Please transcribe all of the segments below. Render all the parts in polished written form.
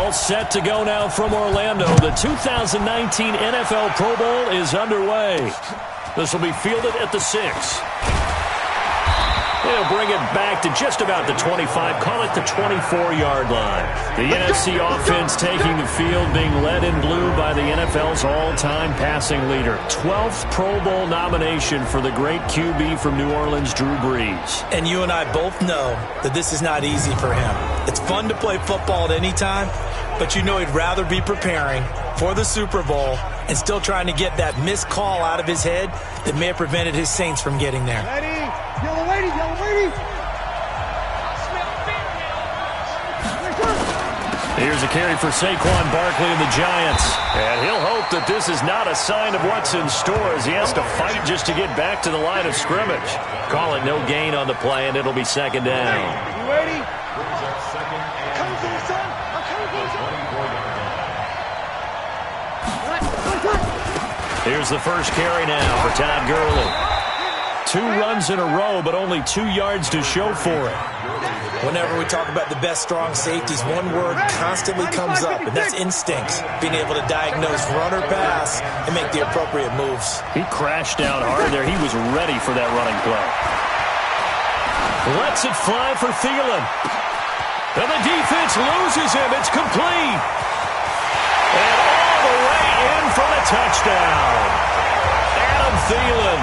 All set to go now from Orlando. The 2019 NFL Pro Bowl is underway. This will be fielded at the 6. They'll bring it back to just about the 25, call it the 24-yard line. The NFC offense taking the field, being led in blue by the NFL's all-time passing leader. 12th Pro Bowl nomination for the great QB from New Orleans, Drew Brees. And you and I both know that this is not easy for him. It's fun to play football at any time, but you know he'd rather be preparing for the Super Bowl and still trying to get that missed call out of his head that may have prevented his Saints from getting there. Ready? Yellow lady, yellow lady. Here's a carry for Saquon Barkley and the Giants. And he'll hope that this is not a sign of what's in store as he has to fight just to get back to the line of scrimmage. Call it no gain on the play, and it'll be second down. You ready? Come to the sun. I'm coming to the sun. Here's the first carry now for Todd Gurley. 2 runs in a row, but only 2 yards to show for it. Whenever we talk about the best strong safeties, one word constantly comes up, and that's instincts. Being able to diagnose run or pass and make the appropriate moves. He crashed out hard there. He was ready for that running play. Lets it fly for Thielen. And the defense loses him. It's complete. And all the way in for the touchdown. Adam Thielen,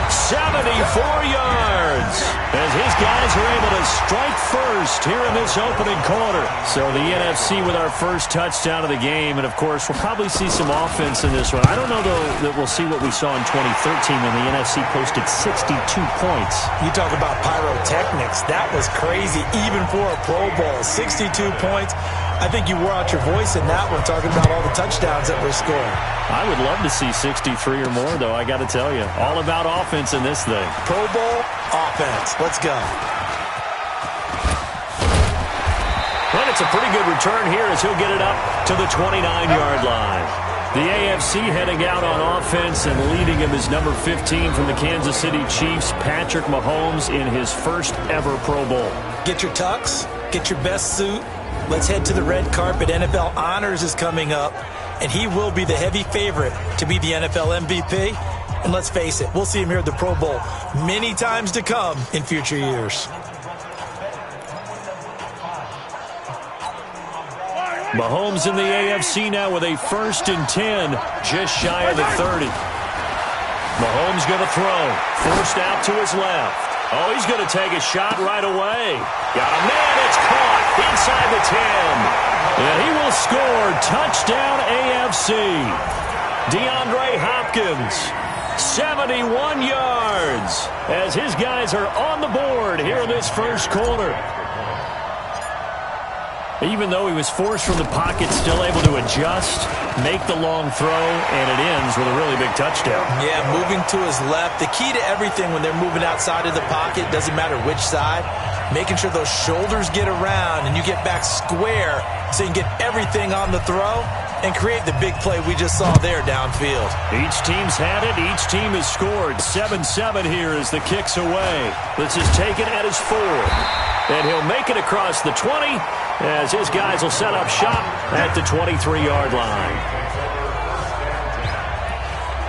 74 yards, as his guys are able to strike first here in this opening quarter. So the NFC with our first touchdown of the game, and of course we'll probably see some offense in this one. I don't know though that we'll see what we saw in 2013 when the NFC posted 62 points. You talk about pyrotechnics. That was crazy even for a Pro Bowl. 62 points. I think you wore out your voice in that one talking about all the touchdowns that were scored. I would love to see 63 or more, though, I got to tell you. All about offense in this thing. Pro Bowl offense. Let's go. But it's a pretty good return here as he'll get it up to the 29-yard line. The AFC heading out on offense, and leading him is number 15 from the Kansas City Chiefs, Patrick Mahomes, in his first ever Pro Bowl. Get your tux, get your best suit. Let's head to the red carpet. NFL Honors is coming up, and he will be the heavy favorite to be the NFL MVP. And let's face it, we'll see him here at the Pro Bowl many times to come in future years. Mahomes in the AFC now with a 1st and 10, just shy of the 30. Mahomes going to throw. Forced out to his left. Oh, he's going to take a shot right away. Got a man. It's caught inside the 10. And he will score. Touchdown AFC. DeAndre Hopkins, 71 yards, as his guys are on the board here in this first quarter. Even though he was forced from the pocket, still able to adjust, make the long throw, and it ends with a really big touchdown. Yeah, moving to his left. The key to everything when they're moving outside of the pocket, doesn't matter which side, making sure those shoulders get around and you get back square so you can get everything on the throw and create the big play we just saw there downfield. Each team's had it. Each team has scored. 7-7 here as the kick's away. This is taken at his 4. And he'll make it across the 20 as his guys will set up shop at the 23-yard line.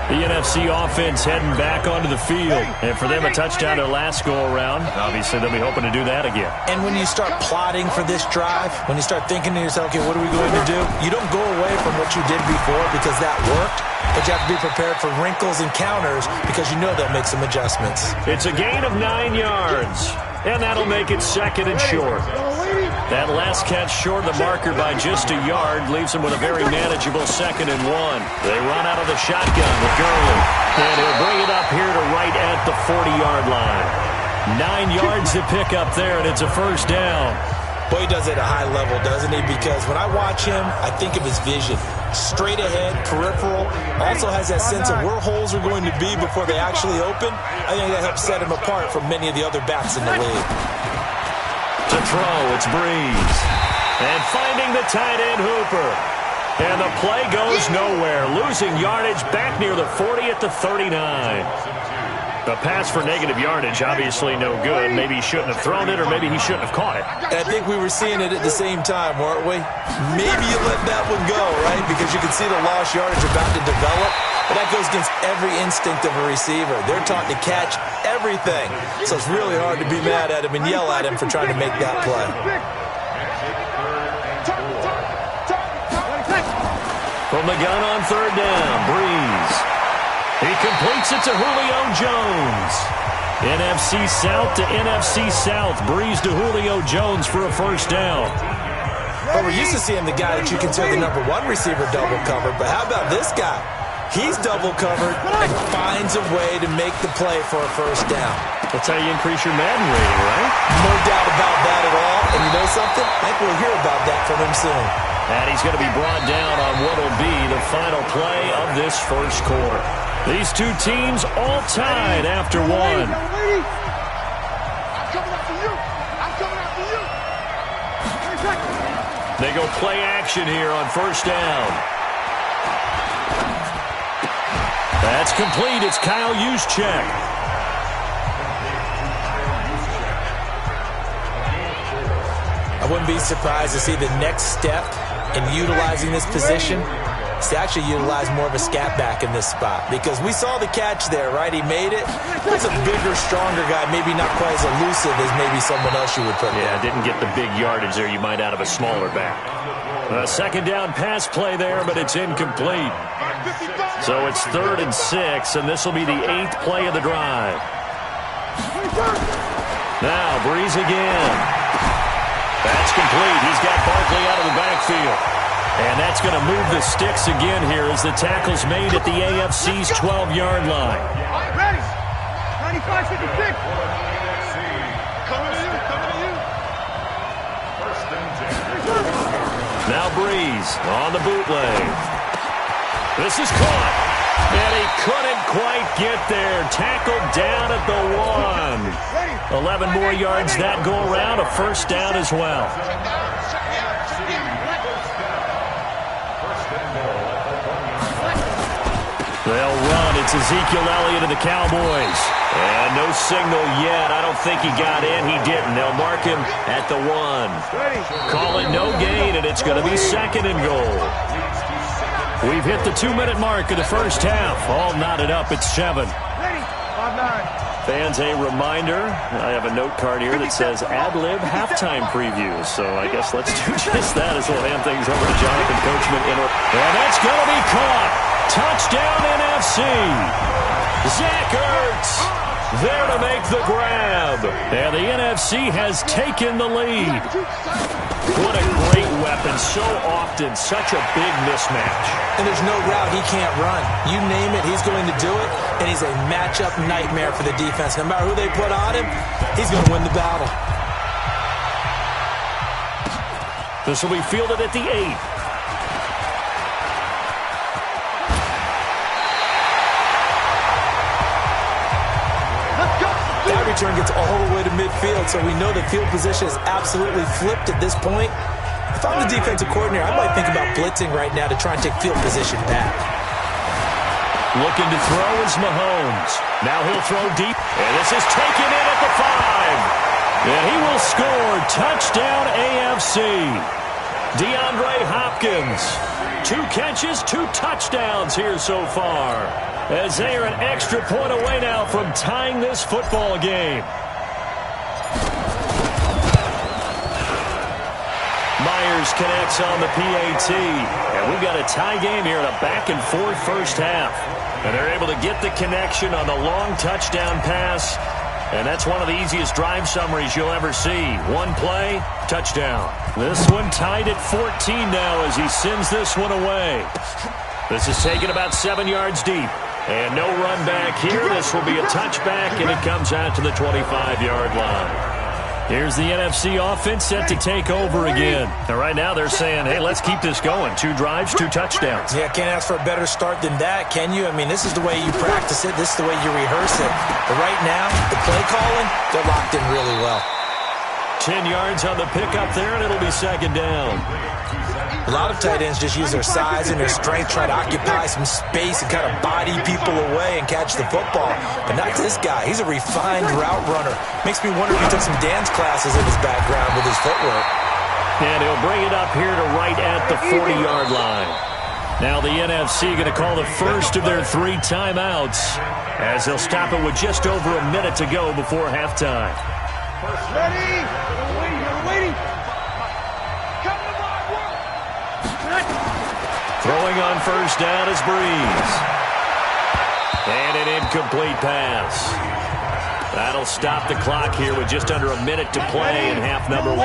The NFC offense heading back onto the field. And for them, a touchdown their last go-around. Obviously, they'll be hoping to do that again. And when you start plotting for this drive, when you start thinking to yourself, okay, what are we going to do? You don't go away from what you did before because that worked. But you have to be prepared for wrinkles and counters because you know they'll make some adjustments. It's a gain of 9 yards. And that'll make it 2nd and short. That last catch short of the marker by just a yard leaves him with a very manageable 2nd and 1. They run out of the shotgun with Gurley. And he'll bring it up here to right at the 40-yard line. 9 yards to pick up there, and it's a first down. Boy, he does it at a high level, doesn't he? Because when I watch him, I think of his vision. Straight ahead, peripheral. Also has that sense of where holes are going to be before they actually open. I think that helps set him apart from many of the other backs in the league. To throw, it's Brees. And finding the tight end, Hooper. And the play goes nowhere. Losing yardage back near the 40 at the 39. A pass for negative yardage, obviously no good. Maybe he shouldn't have thrown it, or maybe he shouldn't have caught it. I think we were seeing it at the same time, weren't we? Maybe you let that one go, right? Because you can see the lost yardage about to develop. But that goes against every instinct of a receiver. They're taught to catch everything. So it's really hard to be mad at him and yell at him for trying to make that play. From the gun on third down, Breeze. He completes it to Julio Jones. NFC South to NFC South. Breeze to Julio Jones for a first down. Well, we're used to seeing the guy that you consider the number one receiver double covered, but how about this guy? He's double covered and finds a way to make the play for a first down. That's how you increase your Madden rating, right? No doubt about that at all. And you know something? I think we'll hear about that from him soon. And he's going to be brought down on what will be the final play of this first quarter. These two teams all tied after one. I'm coming after you. I'm coming after you. They go play action here on first down. That's complete. It's Kyle Juszczyk. I wouldn't be surprised to see the next step in utilizing this position is to actually utilize more of a scat back in this spot. Because we saw the catch there, right? He made it. He's a bigger, stronger guy, maybe not quite as elusive as maybe someone else you would put there. Yeah, didn't get the big yardage there you might out of a smaller back. A second down pass play there, but it's incomplete. So it's 3rd and 6, and this will be the 8th play of the drive. Now, Breeze again. That's complete. He's got Barkley out of the backfield. And that's going to move the sticks again here as the tackle's made at the AFC's 12-yard line. Ready. 95-56. Coming to you. Coming to you. Now Breeze on the bootleg. This is caught. And he couldn't quite get there. Tackled down at the 1. 11 more yards that go around. A first down as well. They'll run. It's Ezekiel Elliott of the Cowboys. And no signal yet. I don't think he got in. He didn't. They'll mark him at the 1. Call it no gain, and it's going to be 2nd and goal. We've hit the 2-minute mark of the first half. All knotted up at 7. Fans, a reminder, I have a note card here that says ad-lib halftime previews. So I guess let's do just that as we'll hand things over to Jonathan Coachman. And that's going to be caught. Touchdown NFC. Zach Ertz there to make the grab. And the NFC has taken the lead. What a great weapon. So often, such a big mismatch. And there's no route he can't run. You name it, he's going to do it. And he's a matchup nightmare for the defense. No matter who they put on him, he's going to win the battle. This will be fielded at the 8. That return gets all the way to midfield, so we know the field position is absolutely flipped at this point. If I'm the defensive coordinator, I might think about blitzing right now to try and take field position back. Looking to throw is Mahomes. Now he'll throw deep, and this is taken in at the 5. And he will score. Touchdown AFC. DeAndre Hopkins. 2 catches, 2 touchdowns here so far. As they are an extra point away now from tying this football game. Myers connects on the PAT. And we've got a tie game here in a back-and-forth first half. And they're able to get the connection on the long touchdown pass. And that's one of the easiest drive summaries you'll ever see. 1 play, touchdown. This one tied at 14 now as he sends this one away. This is taken about 7 yards deep. And no run back here. This will be a touchback, and it comes out to the 25-yard line. Here's the NFC offense set to take over again. And right now they're saying, hey, let's keep this going. 2 drives, 2 touchdowns. Yeah, can't ask for a better start than that, can you? I mean, this is the way you practice it. This is the way you rehearse it. But right now, the play calling, they're locked in really well. 10 yards on the pickup there, and it'll be 2nd down. A lot of tight ends just use their size and their strength, try to occupy some space and kind of body people away and catch the football. But not this guy. He's a refined route runner. Makes me wonder if he took some dance classes in his background with his footwork. And he'll bring it up here to right at the 40-yard line. Now the NFC going to call the first of their 3 timeouts as they'll stop it with just over a minute to go before halftime. Ready? You're waiting. Come to my work. Throwing on first down is Breeze. And an incomplete pass. That'll stop the clock here with just under a minute to play in half number 1.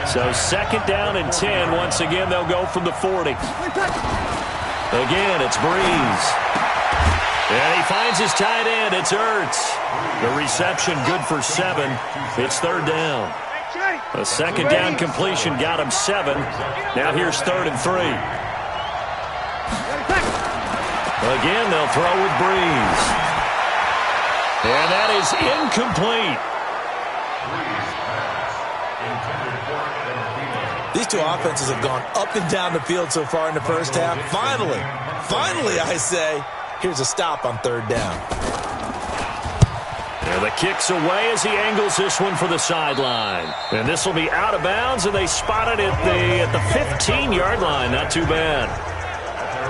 So second down and 10. Once again, they'll go from the 40. Again, it's Breeze. And he finds his tight end. It's Ertz. The reception good for 7. It's third down. A second down completion got him 7. Now here's third and 3. Again, they'll throw with Breeze. And that is incomplete. These two offenses have gone up and down the field so far in the first half. Finally, I say, here's a stop on third down. And the kick's away as he angles this one for the sideline. And this will be out of bounds, and they spot it at the 15-yard line. Not too bad.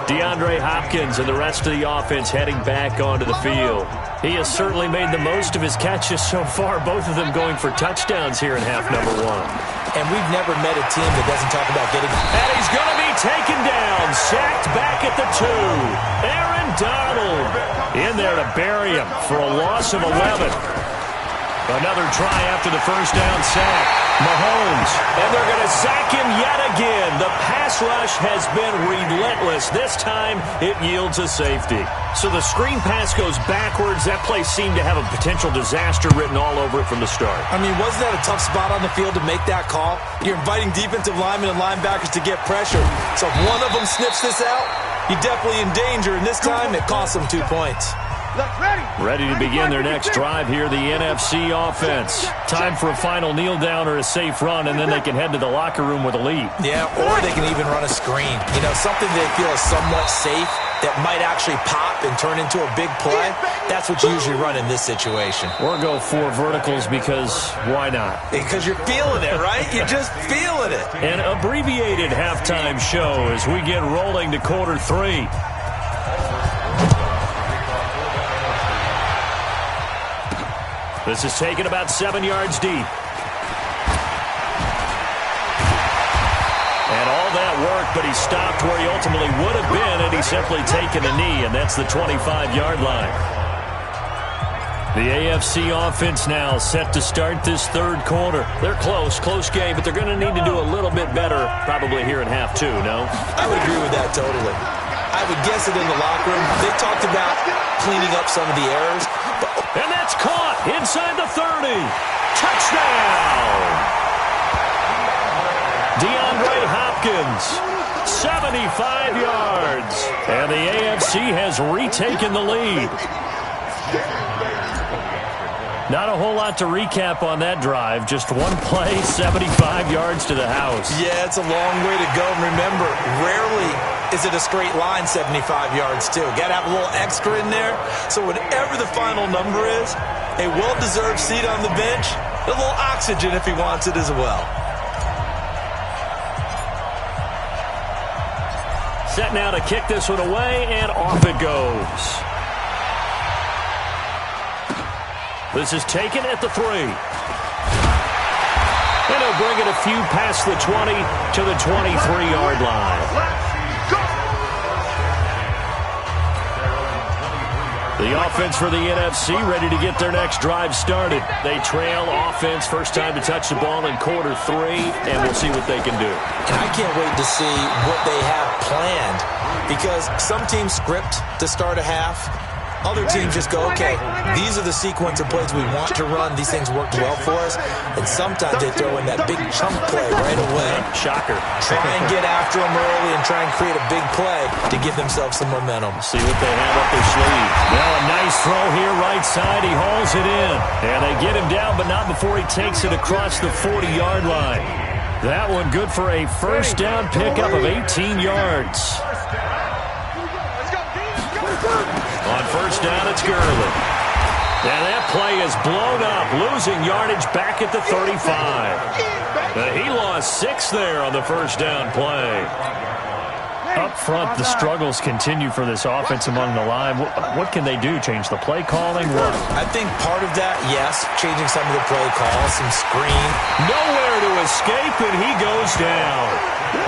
DeAndre Hopkins and the rest of the offense heading back onto the field. He has certainly made the most of his catches so far, both of them going for touchdowns here in half number 1. And we've never met a team that doesn't talk about getting... And he's going to be taken down, sacked back at the 2. Aaron Donald in there to bury him for a loss of 11. Another try after the first down sack. Mahomes, and they're going to sack him yet again. The pass rush has been relentless. This time, it yields a safety. So the screen pass goes backwards. That play seemed to have a potential disaster written all over it from the start. I mean, wasn't that a tough spot on the field to make that call? You're inviting defensive linemen and linebackers to get pressure. So if one of them sniffs this out, you're definitely in danger. And this time, it costs them 2 points. Ready to begin their next drive here, the NFC offense. Time for a final kneel down or a safe run, and then they can head to the locker room with a lead. Yeah, or they can even run a screen. You know, something they feel is somewhat safe that might actually pop and turn into a big play. That's what you usually run in this situation. Or go 4 verticals because why not? Because you're feeling it, right? You're just feeling it. An abbreviated halftime show as we get rolling to quarter 3. This is taken about 7 yards deep. And all that work, but he stopped where he ultimately would have been, and he's simply taken a knee, and that's the 25-yard line. The AFC offense now set to start this third quarter. They're close game, but they're going to need to do a little bit better probably here in half 2, no? I would agree with that totally. I would guess it in the locker room. They talked about cleaning up some of the errors. And that's caught inside the 30. Touchdown! DeAndre Hopkins, 75 yards. And the AFC has retaken the lead. Not a whole lot to recap on that drive. Just one play, 75 yards to the house. Yeah, it's a long way to go. And remember, rarely is it a straight line 75 yards, too. Got to have a little extra in there. So whatever the final number is, a well-deserved seat on the bench, a little oxygen if he wants it as well. Set now to kick this one away, and off it goes. This is taken at the 3. And he'll bring it a few past the 20 to the 23-yard line. The offense for the NFC ready to get their next drive started. They trail offense, first time to touch the ball in quarter 3, and we'll see what they can do. And I can't wait to see what they have planned, because some teams script to start a half. Other teams just go, okay, these are the sequence of plays we want to run. These things worked well for us. And sometimes they throw in that big chunk play right away. Shocker. Try and get after them early and try and create a big play to give themselves some momentum. See what they have up their sleeve. Well, a nice throw here right side. He hauls it in. And they get him down, but not before he takes it across the 40-yard line. That one good for a first down pickup of 18 yards. On first down, it's Gurley. And that play is blown up, losing yardage back at the 35. He lost 6 there on the first down play. Up front, the struggles continue for this offense among the line. What can they do? Change the play calling? What? I think part of that, yes, changing some of the play calls, some screen. Nowhere to escape, and he goes down.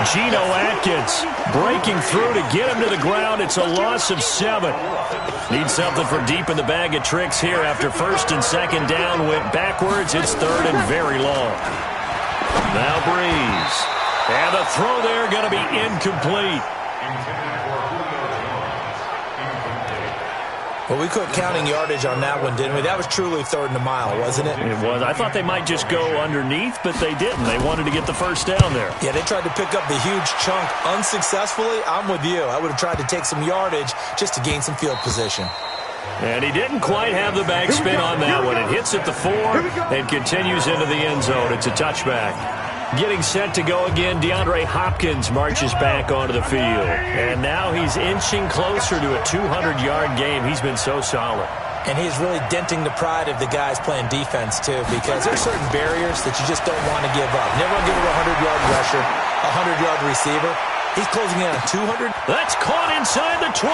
Geno Atkins breaking through to get him to the ground. It's a loss of 7. Need something from deep in the bag of tricks here after first and second down went backwards. It's third and very long. Now Breeze. And the throw there going to be incomplete. Well, we quit counting yardage on that one, didn't we? That was truly third and a mile, wasn't it? It was. I thought they might just go underneath, but they didn't. They wanted to get the first down there. Yeah, they tried to pick up the huge chunk unsuccessfully. I'm with you. I would have tried to take some yardage just to gain some field position. And he didn't quite have the backspin on that one. It hits at the 4 and continues into the end zone. It's a touchback. Getting set to go again, DeAndre Hopkins marches back onto the field. And now he's inching closer to a 200-yard game. He's been so solid. And he's really denting the pride of the guys playing defense, too, because there's certain barriers that you just don't want to give up. Never want to give it a 100-yard rusher, a 100-yard receiver. He's closing in on 200. That's caught inside the 20.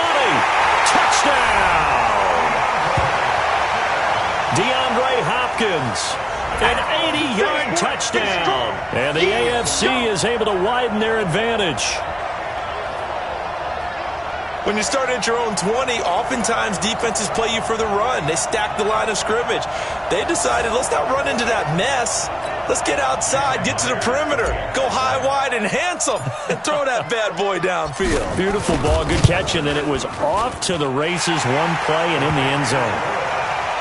Touchdown! DeAndre Hopkins. An 80-yard touchdown. And the AFC is able to widen their advantage. When you start at your own 20, oftentimes defenses play you for the run. They stack the line of scrimmage. They decided, let's not run into that mess. Let's get outside, get to the perimeter, go high, wide, and handsome, and throw that bad boy downfield. Beautiful ball, good catch, and then it was off to the races, one play, and in the end zone.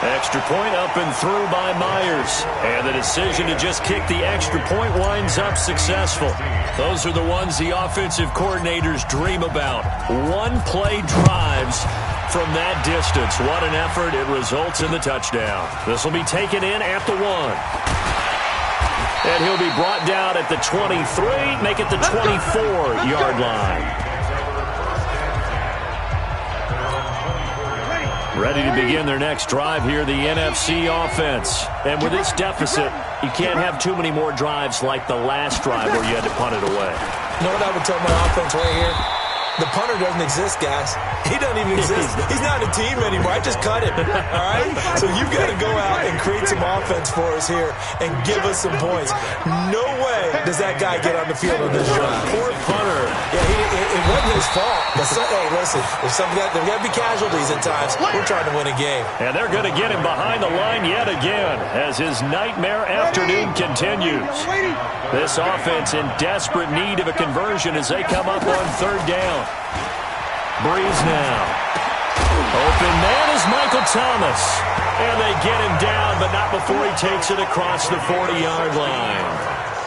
Extra point up and through by Myers. And the decision to just kick the extra point winds up successful. Those are the ones the offensive coordinators dream about. One-play drives from that distance. What an effort. It results in the touchdown. This will be taken in at the 1. And he'll be brought down at the 23, make it the 24-yard line. Ready to begin their next drive here, the NFC offense. And with this deficit, you can't have too many more drives like the last drive where you had to punt it away. You know what I would tell my offense right here? The punter doesn't exist, guys. He doesn't even exist. He's not a team anymore. I just cut him. All right? So you've got to go out and create some offense for us here and give us some points. No way does that guy get on the field on this drive. Poor punter. Yeah, it wasn't his fault. But hey, listen, there's got to be casualties at times. We're trying to win a game. And they're going to get him behind the line yet again as his nightmare afternoon continues. This offense in desperate need of a conversion as they come up on third down. Breeze now. Open man is Michael Thomas. And they get him down, but not before he takes it across the 40-yard line.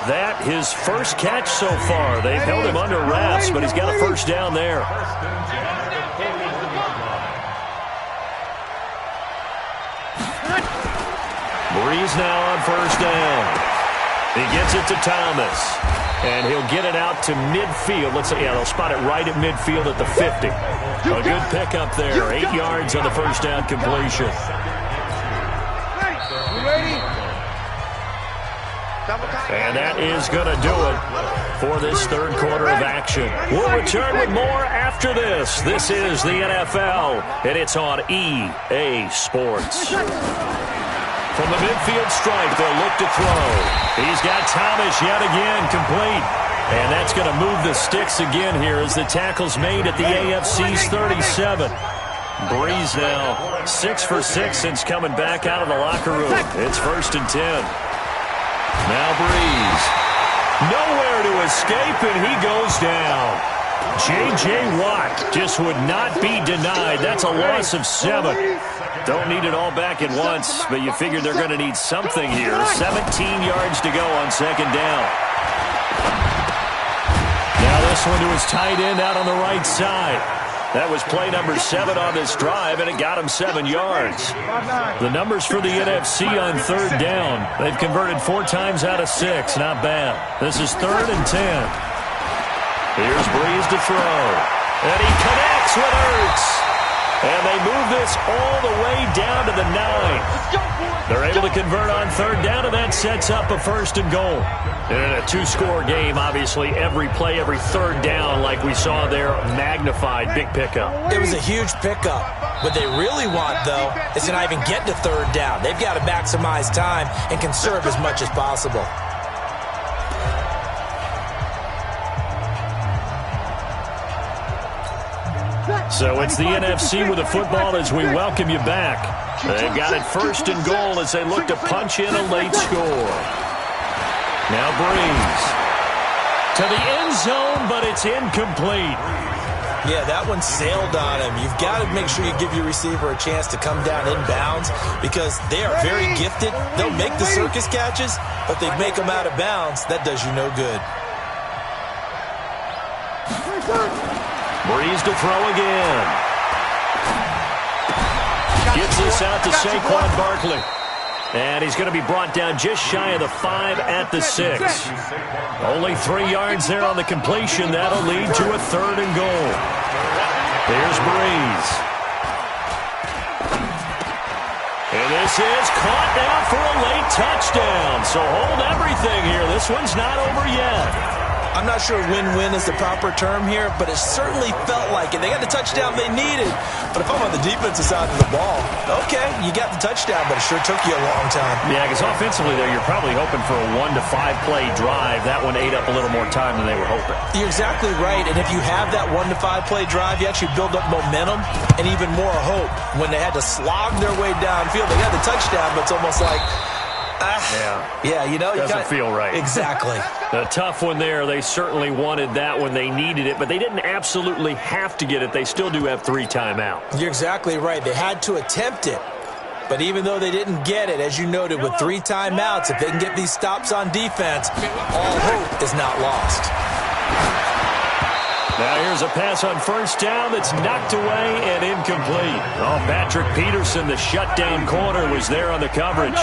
That his first catch so far. They've held him under wraps, but he's got a first down there. Breeze now on first down. He gets it to Thomas. And he'll get it out to midfield. Let's say, yeah, they'll spot it right at midfield at the 50. A good pickup there. 8 yards on the first down completion. And that is going to do it for this third quarter of action. We'll return with more after this. This is the NFL, and it's on EA Sports. From the midfield stripe, they'll look to throw. He's got Thomas yet again, complete. And that's going to move the sticks again here as the tackle's made at the AFC's 37. Breeze now 6 for 6 since coming back out of the locker room. It's 1st and 10. Now Breeze. Nowhere to escape, and he goes down. J.J. Watt just would not be denied. That's a loss of 7. Don't need it all back at once, but you figure they're going to need something here. 17 yards to go on second down. Now this one to his tight end out on the right side. That was play number 7 on this drive, and it got him 7 yards. The numbers for the NFC on third down. They've converted 4 times out of 6. Not bad. This is 3rd and 10. Here's Breeze to throw. And he connects with Ertz. And they move this all the way down to the 9. They're able to convert on third down, and that sets up a 1st and goal. And in a 2-score game, obviously, every play, every third down, like we saw there, magnified, big pickup. It was a huge pickup. What they really want, though, is to not even get to third down. They've got to maximize time and conserve as much as possible. So it's the NFC with the football as we welcome you back. They've got it 1st and goal as they look to punch in a late score. Now Breeze to the end zone, but it's incomplete. Yeah, that one sailed on him. You've got to make sure you give your receiver a chance to come down inbounds because they are very gifted. They'll make the circus catches, but they make them out of bounds. That does you no good. Breeze to throw again. Gets this out to Saquon Barkley. And he's going to be brought down just shy of the 5 at the 6. Only 3 yards there on the completion. That'll lead to a 3rd and goal. Here's Breeze. And this is caught now for a late touchdown. So hold everything here. This one's not over yet. I'm not sure win-win is the proper term here, but it certainly felt like it. They got the touchdown they needed. But if I'm on the defensive side of the ball, okay, you got the touchdown, but it sure took you a long time. Yeah, because offensively there, you're probably hoping for a 1 to 5 play drive. That one ate up a little more time than they were hoping. You're exactly right, and if you have that 1 to 5 play drive, you actually build up momentum and even more hope. When they had to slog their way downfield, they got the touchdown, but it's almost like, yeah, you know, doesn't feel right. Exactly. A tough one there. They certainly wanted that when they needed it, but they didn't absolutely have to get it. They still do have 3 timeouts. You're exactly right. They had to attempt it. But even though they didn't get it, as you noted, with 3 timeouts, if they can get these stops on defense, all hope is not lost. Now here's a pass on 1st down that's knocked away and incomplete. Oh, Patrick Peterson, the shutdown corner, was there on the coverage.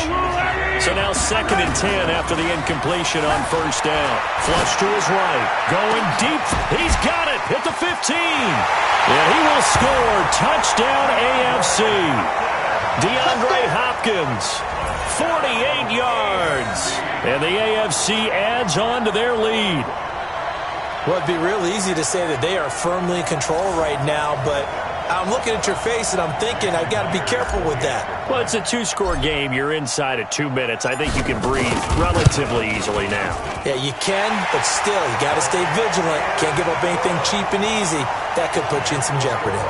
So now 2nd and 10 after the incompletion on 1st down. Flush to his right. Going deep. He's got it at the 15. And he will score. Touchdown AFC. DeAndre Hopkins, 48 yards. And the AFC adds on to their lead. Well, it'd be real easy to say that they are firmly in control right now, but I'm looking at your face and I'm thinking I've got to be careful with that. Well, it's a 2-score game. You're inside of 2 minutes. I think you can breathe relatively easily now. Yeah, you can, but still, you got to stay vigilant. Can't give up anything cheap and easy. That could put you in some jeopardy.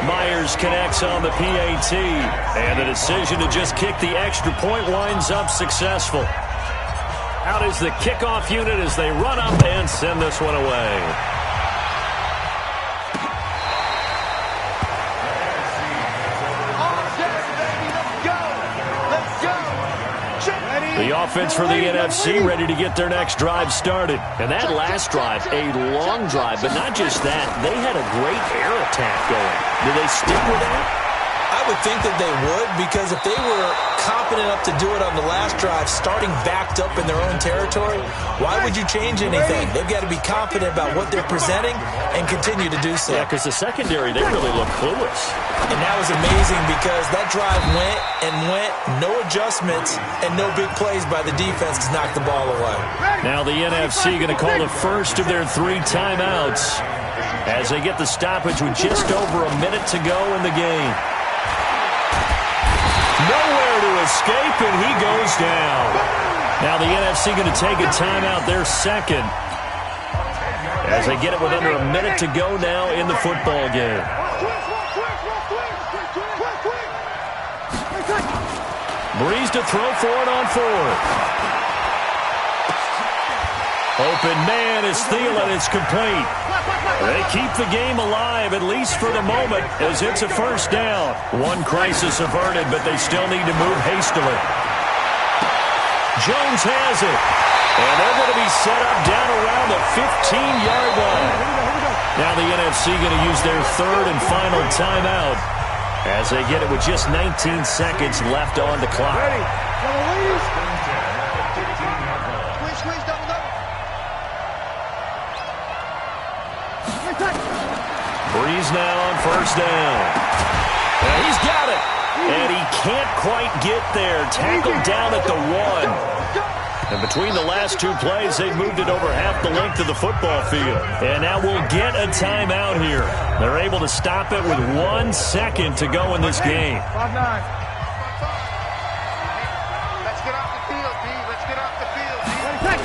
Myers connects on the PAT, and the decision to just kick the extra point winds up successful. Out is the kickoff unit as they run up and send this one away. The offense for the NFC ready to get their next drive started. And that last drive, a long drive, but not just that. They had a great air attack going. Do they stick with that? I would think that they would, because if they were competent enough to do it on the last drive, starting backed up in their own territory, why would you change anything? They've got to be confident about what they're presenting and continue to do so. Yeah, because the secondary, they really look clueless. And that was amazing because that drive went and went, no adjustments, and no big plays by the defense to knock the ball away. Now the NFC going to call the first of their 3 timeouts as they get the stoppage with just over a minute to go in the game. Nowhere to escape, and he goes down. Now the NFC going to take a timeout, their 2nd, as they get it with under a minute to go now in the football game. Breeze to throw for it on 4th. Open man is Thielen. It's complete. They keep the game alive, at least for the moment, as it's a 1st down. One crisis averted, but they still need to move hastily. Jones has it. And they're going to be set up down around the 15-yard line. Now the NFC going to use their third and final timeout as they get it with just 19 seconds left on the clock. Ready. Squeeze, double. Breeze now on first down. And he's got it. And he can't quite get there. Tackled down at the 1. And between the last two plays, they moved it over half the length of the football field. And now we'll get a timeout here. They're able to stop it with 1 second to go in this game. 5-9. Let's get off the field, D. Let's get off the field, D.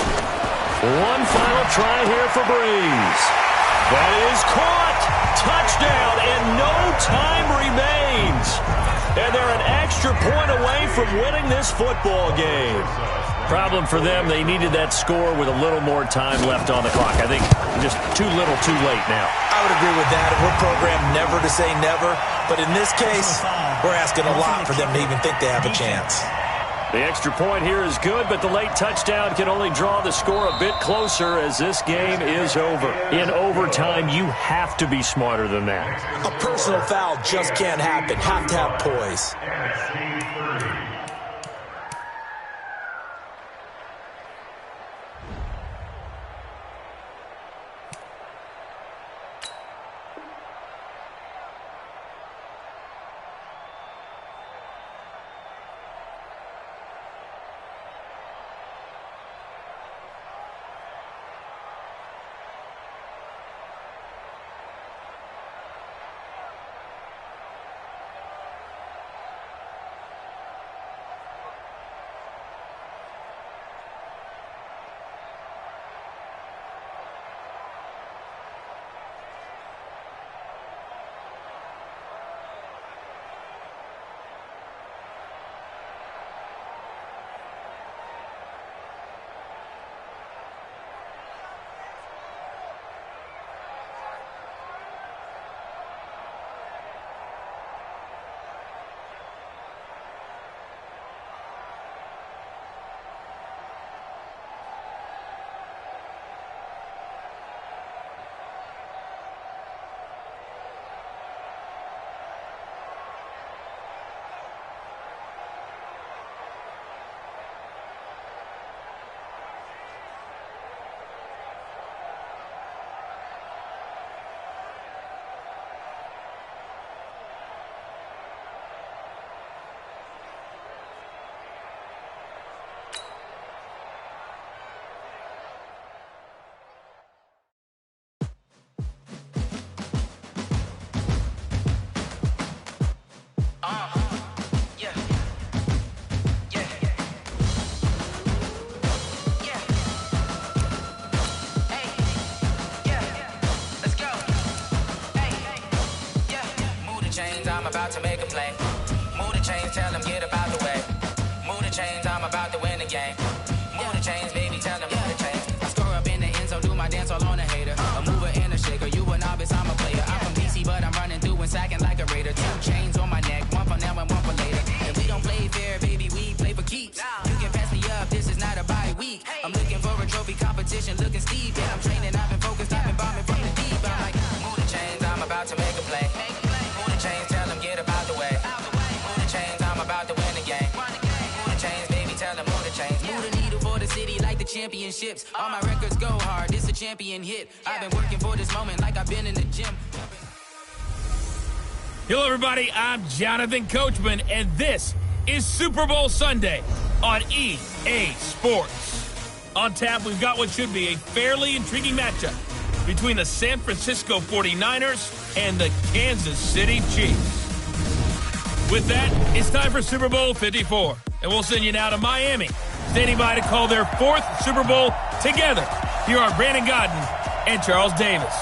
One final try here for Breeze. That is caught. Touchdown, and no time remains. And they're an extra point away from winning this football game. Problem for them, they needed that score with a little more time left on the clock. I think just too little too late now. I would agree with that. We're programmed never to say never. But in this case, we're asking a lot for them to even think they have a chance. The extra point here is good, but the late touchdown can only draw the score a bit closer as this game is over. In overtime, you have to be smarter than that. A personal foul just can't happen. Have to have poise. About to make a play. Move the chains, tell them get up out the way. Move the chains, I'm about to win the game. Move the chains, baby, tell them move the chains. I score up in the end zone, do my dance all on a hater. A mover and a shaker, you a novice, I'm a player. I'm from DC, but I'm running through and sacking like a raider. 2 chains on my neck, one for now and one for later. And we don't play fair, baby, we play for keeps. You can pass me up, this is not a bye week. I'm looking for a trophy competition, looking steep. And I'm training, I've been focused, I've been bombing from the deep. I'm like, move the chains, I'm about to make a play. Move the chains, tell them get up out the way. Move the chains, I'm about to win the game. Move the chains, baby, tell them move the chains. Move the needle for the city like the championships. All my records go hard, this a champion hit. I've been working for this moment like I've been in the gym. Hello, everybody. I'm Jonathan Coachman, and this is Super Bowl Sunday on EA Sports. On tap, we've got what should be a fairly intriguing matchup between the San Francisco 49ers and the Kansas City Chiefs. With that, it's time for Super Bowl 54, and we'll send you now to Miami, standing by to call their 4th Super Bowl together. Here are Brandon Godden and Charles Davis.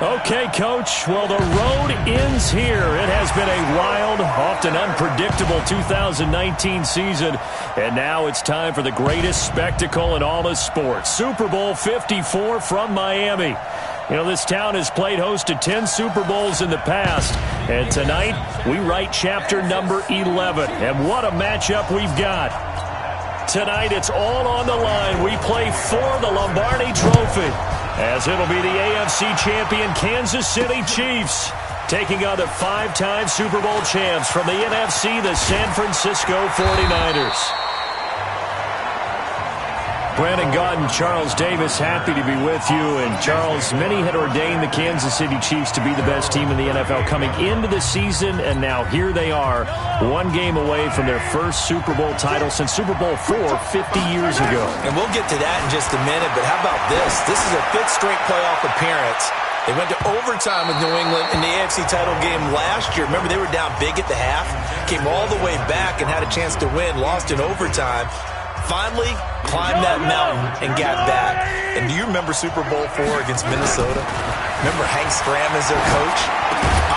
Okay, Coach. Well, the road ends here. It has been a wild, often unpredictable 2019 season, and now it's time for the greatest spectacle in all of sports. Super Bowl 54 from Miami. You know, this town has played host to 10 Super Bowls in the past, and tonight we write chapter number 11. And what a matchup we've got. Tonight it's all on the line. We play for the Lombardi Trophy. as it'll be the AFC champion Kansas City Chiefs taking on the 5-time Super Bowl champs from the NFC, the San Francisco 49ers. Brandon Gott and Charles Davis, happy to be with you. And Charles, many had ordained the Kansas City Chiefs to be the best team in the NFL coming into the season, and now here they are, one game away from their first Super Bowl title since Super Bowl IV 50 years ago. And we'll get to that in just a minute, but how about this? This is a fifth straight playoff appearance. They went to overtime with New England in the AFC title game last year. Remember, they were down big at the half, came all the way back and had a chance to win, lost in overtime. Finally climbed that mountain and got back. And do you remember Super Bowl IV against Minnesota? Remember Hank Stram as their coach?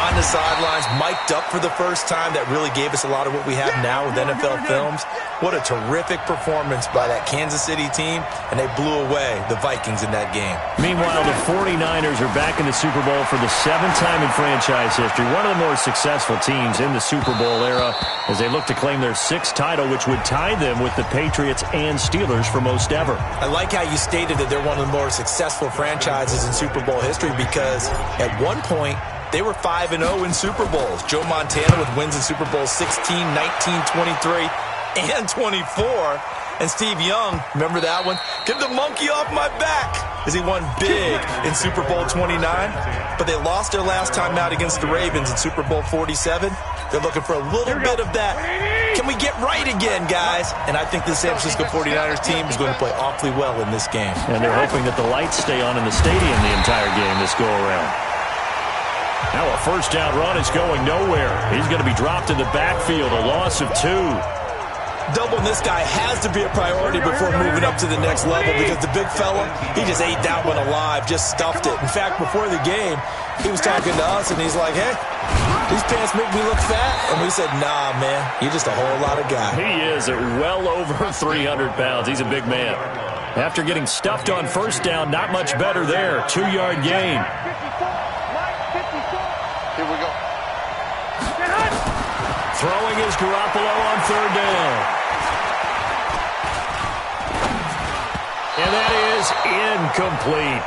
On the sidelines, mic'd up for the first time. That really gave us a lot of what we have now with NFL films. What a terrific performance by that Kansas City team, and they blew away the Vikings in that game. Meanwhile, the 49ers are back in the Super Bowl for the 7th time in franchise history, one of the more successful teams in the Super Bowl era as they look to claim their 6th title, which would tie them with the Patriots and Steelers for most ever. I like how you stated that they're one of the more successful franchises in Super Bowl history because at one point, they were 5-0 in Super Bowls. Joe Montana with wins in Super Bowl 16, 19, 23, and 24. And Steve Young, remember that one? Get the monkey off my back as he won big in Super Bowl 29. But they lost their last time out against the Ravens in Super Bowl 47. They're looking for a little bit of that. Can we get right again, guys? And I think the San Francisco 49ers team is going to play awfully well in this game. And they're hoping that the lights stay on in the stadium the entire game this go-around. Now a first down run is going nowhere. He's going to be dropped in the backfield, a loss of 2. Doubling this guy has to be a priority before moving up to the next level because the big fella, he just ate that one alive, just stuffed it. In fact, before the game, he was talking to us, and he's like, hey, these pants make me look fat. And we said, nah, man, you're just a whole lot of guy. He is at well over 300 pounds. He's a big man. After getting stuffed on first down, not much better there. 2-yard gain. Here we go. Throwing is Garoppolo on third down. And that is incomplete.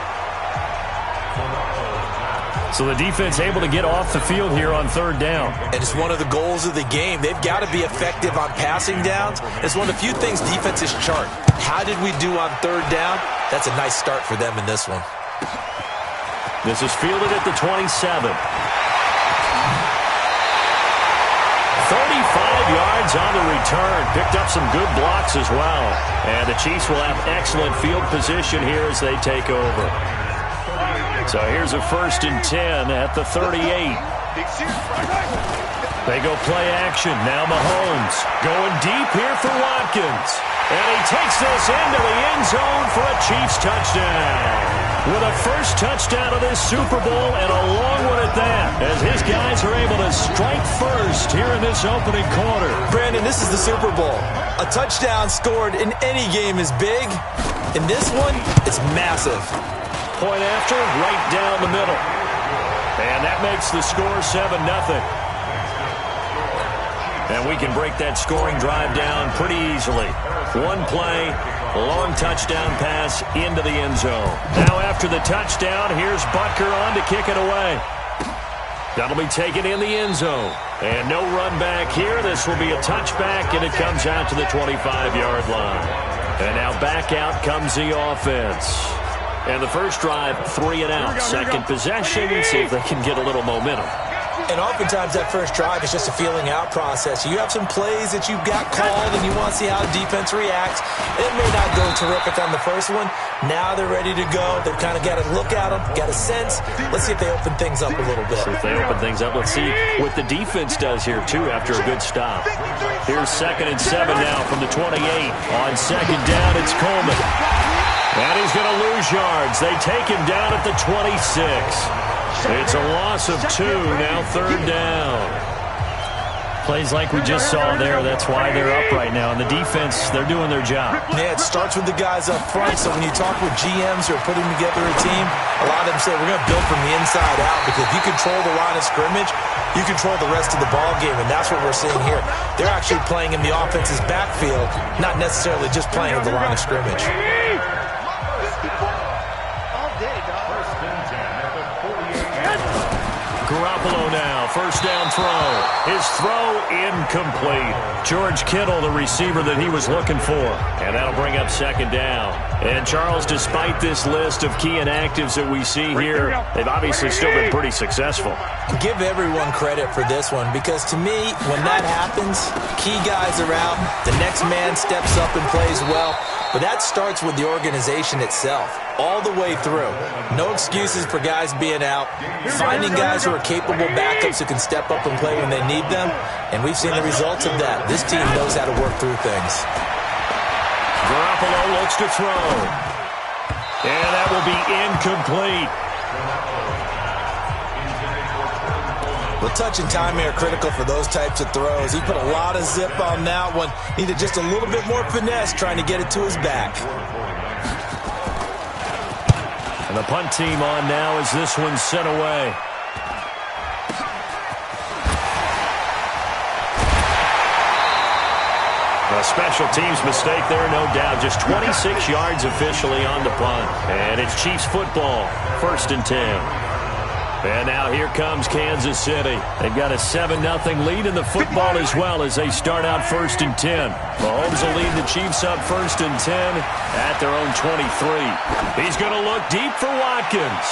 So the defense able to get off the field here on third down. And it's one of the goals of the game. They've got to be effective on passing downs. It's one of the few things defenses chart. How did we do on third down? That's a nice start for them in this one. This is fielded at the 27. 35 yards on the return. Picked up some good blocks as well. And the Chiefs will have excellent field position here as they take over. So here's a 1st and 10 at the 38. They go play action. Now Mahomes going deep here for Watkins. And he takes this into the end zone for a Chiefs touchdown. With a first touchdown of this Super Bowl and a long one at that, as his guys are able to strike first here in this opening quarter. Brandon, this is the Super Bowl. A touchdown scored in any game is big. In this one, it's massive. Point after, right down the middle. And that makes the score 7-0. And we can break that scoring drive down pretty easily. One play, long touchdown pass into the end zone. Now after the touchdown, here's Butker on to kick it away. That'll be taken in the end zone. And no run back here. This will be a touchback, and it comes out to the 25-yard line. And now back out comes the offense. And the first drive, 3 and out. Second possession, see if they can get a little momentum. And oftentimes that first drive is just a feeling out process. You have some plays that you've got called and you want to see how the defense reacts. It may not go terrific on the first one. Now they're ready to go. They've kind of got to look at them, got a sense. Let's see if they open things up a little bit. See if they open things up. Let's see what the defense does here, too, after a good stop. Here's 2nd and 7 now from the 28. On second down, it's Coleman. And he's going to lose yards. They take him down at the 26. It's a loss of 2, now third down. Plays like we just saw there, that's why they're up right now. And the defense, they're doing their job. Yeah, it starts with the guys up front. So when you talk with GMs who are putting together a team, a lot of them say we're going to build from the inside out because if you control the line of scrimmage, you control the rest of the ball game, and that's what we're seeing here. They're actually playing in the offense's backfield, not necessarily just playing at the line of scrimmage. All day, Garoppolo now, first down throw. His throw incomplete. George Kittle, the receiver that he was looking for. And that'll bring up second down. And Charles, despite this list of key inactives that we see here, they've obviously still been pretty successful. Give everyone credit for this one, because to me, when that happens, key guys are out, the next man steps up and plays well. But that starts with the organization itself, all the way through. No excuses for guys being out, finding guys who are capable backups who can step up and play when they need them, and we've seen the results of that. This team knows how to work through things. Garoppolo looks to throw, and that will be incomplete. Well, touch and timing are critical for those types of throws. He put a lot of zip on that one. Needed just a little bit more finesse trying to get it to his back. And the punt team on now as this one's sent away. A special teams mistake there, no doubt. Just 26 yards officially on the punt. And it's Chiefs football, 1st and 10. And now here comes Kansas City. They've got a 7-0 lead in the football as well as they start out 1st and 10. Mahomes will lead the Chiefs up 1st and 10 at their own 23. He's going to look deep for Watkins.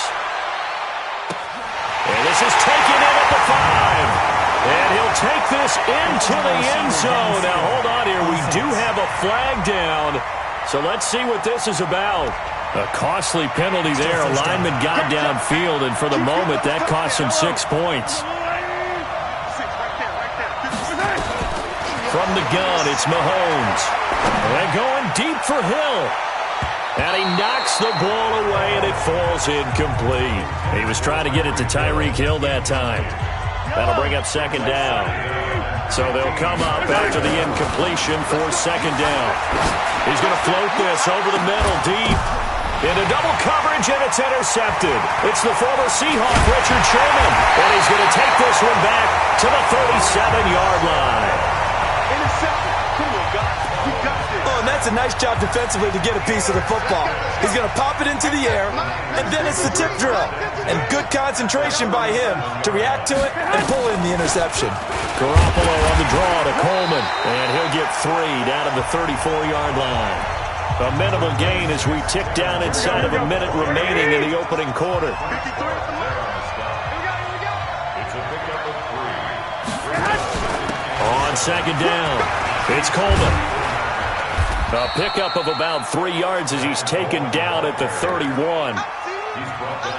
And this is taken in at the 5. And he'll take this into the end zone. Now, hold on here. We do have a flag down. So let's see what this is about. A costly penalty there. A lineman got downfield, and for the moment, that cost him 6 points. From the gun, it's Mahomes. And going deep for Hill. And he knocks the ball away, and it falls incomplete. He was trying to get it to Tyreek Hill that time. That'll bring up second down. So they'll come up after the incompletion for second down. He's going to float this over the middle deep. Into double coverage, and it's intercepted. It's the former Seahawk, Richard Sherman. And he's going to take this one back to the 37-yard line. Intercepted. Come on, guys. We got this. Oh, and that's a nice job defensively to get a piece of the football. He's going to pop it into the air, and then it's the tip drill. And good concentration by him to react to it and pull in the interception. Garoppolo on the draw to Coleman. And he'll get 3 down to the 34-yard line. A minimal gain as we tick down inside of a minute remaining in the opening quarter. On second down, it's Coleman. A pickup of about 3 yards as he's taken down at the 31.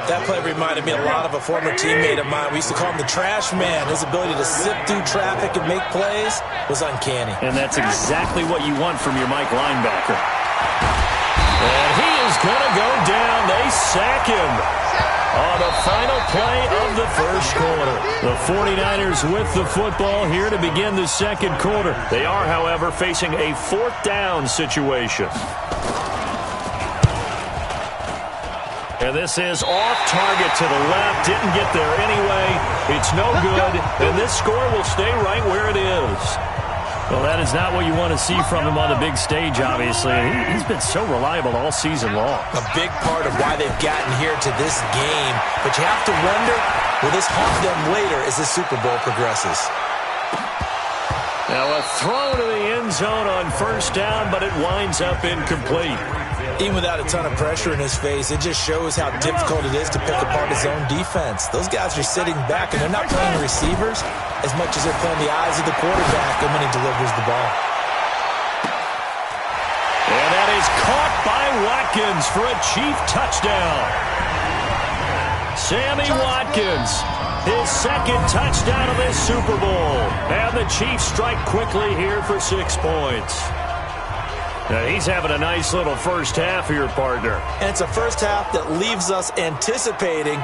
That play reminded me a lot of a former teammate of mine. We used to call him the trash man. His ability to sift through traffic and make plays was uncanny. And that's exactly what you want from your Mike linebacker. And he is going to go down. They sack him on the final play of the first quarter. The 49ers with the football here to begin the second quarter. They are, however, facing a 4th down situation. And this is off target to the left. Didn't get there anyway. It's no good. And this score will stay right where it is. Well, that is not what you want to see from him on the big stage, obviously. He's been so reliable all season long. A big part of why they've gotten here to this game. But you have to wonder, will this haunt them later as the Super Bowl progresses? Now a throw to the end zone on first down, but it winds up incomplete. Even without a ton of pressure in his face, it just shows how difficult it is to pick apart his own defense. Those guys are sitting back, and they're not playing receivers as much as they're playing the eyes of the quarterback and when he delivers the ball. And that is caught by Watkins for a Chief touchdown. Sammy Watkins, his second touchdown of this Super Bowl. And the Chiefs strike quickly here for 6 points. Now he's having a nice little first half here, partner. And it's a first half that leaves us anticipating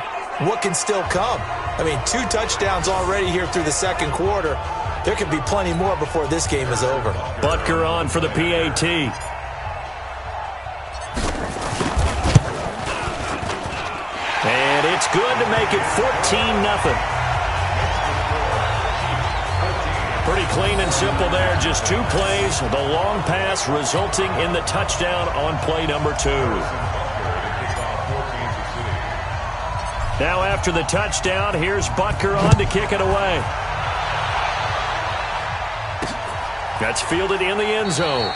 what can still come. I mean, 2 touchdowns already here through the second quarter. There could be plenty more before this game is over. Butker on for the PAT. And it's good to make it 14-0. Pretty clean and simple there. Just 2 plays. The long pass resulting in the touchdown on play number 2. Now after the touchdown, here's Butker on to kick it away. That's fielded in the end zone.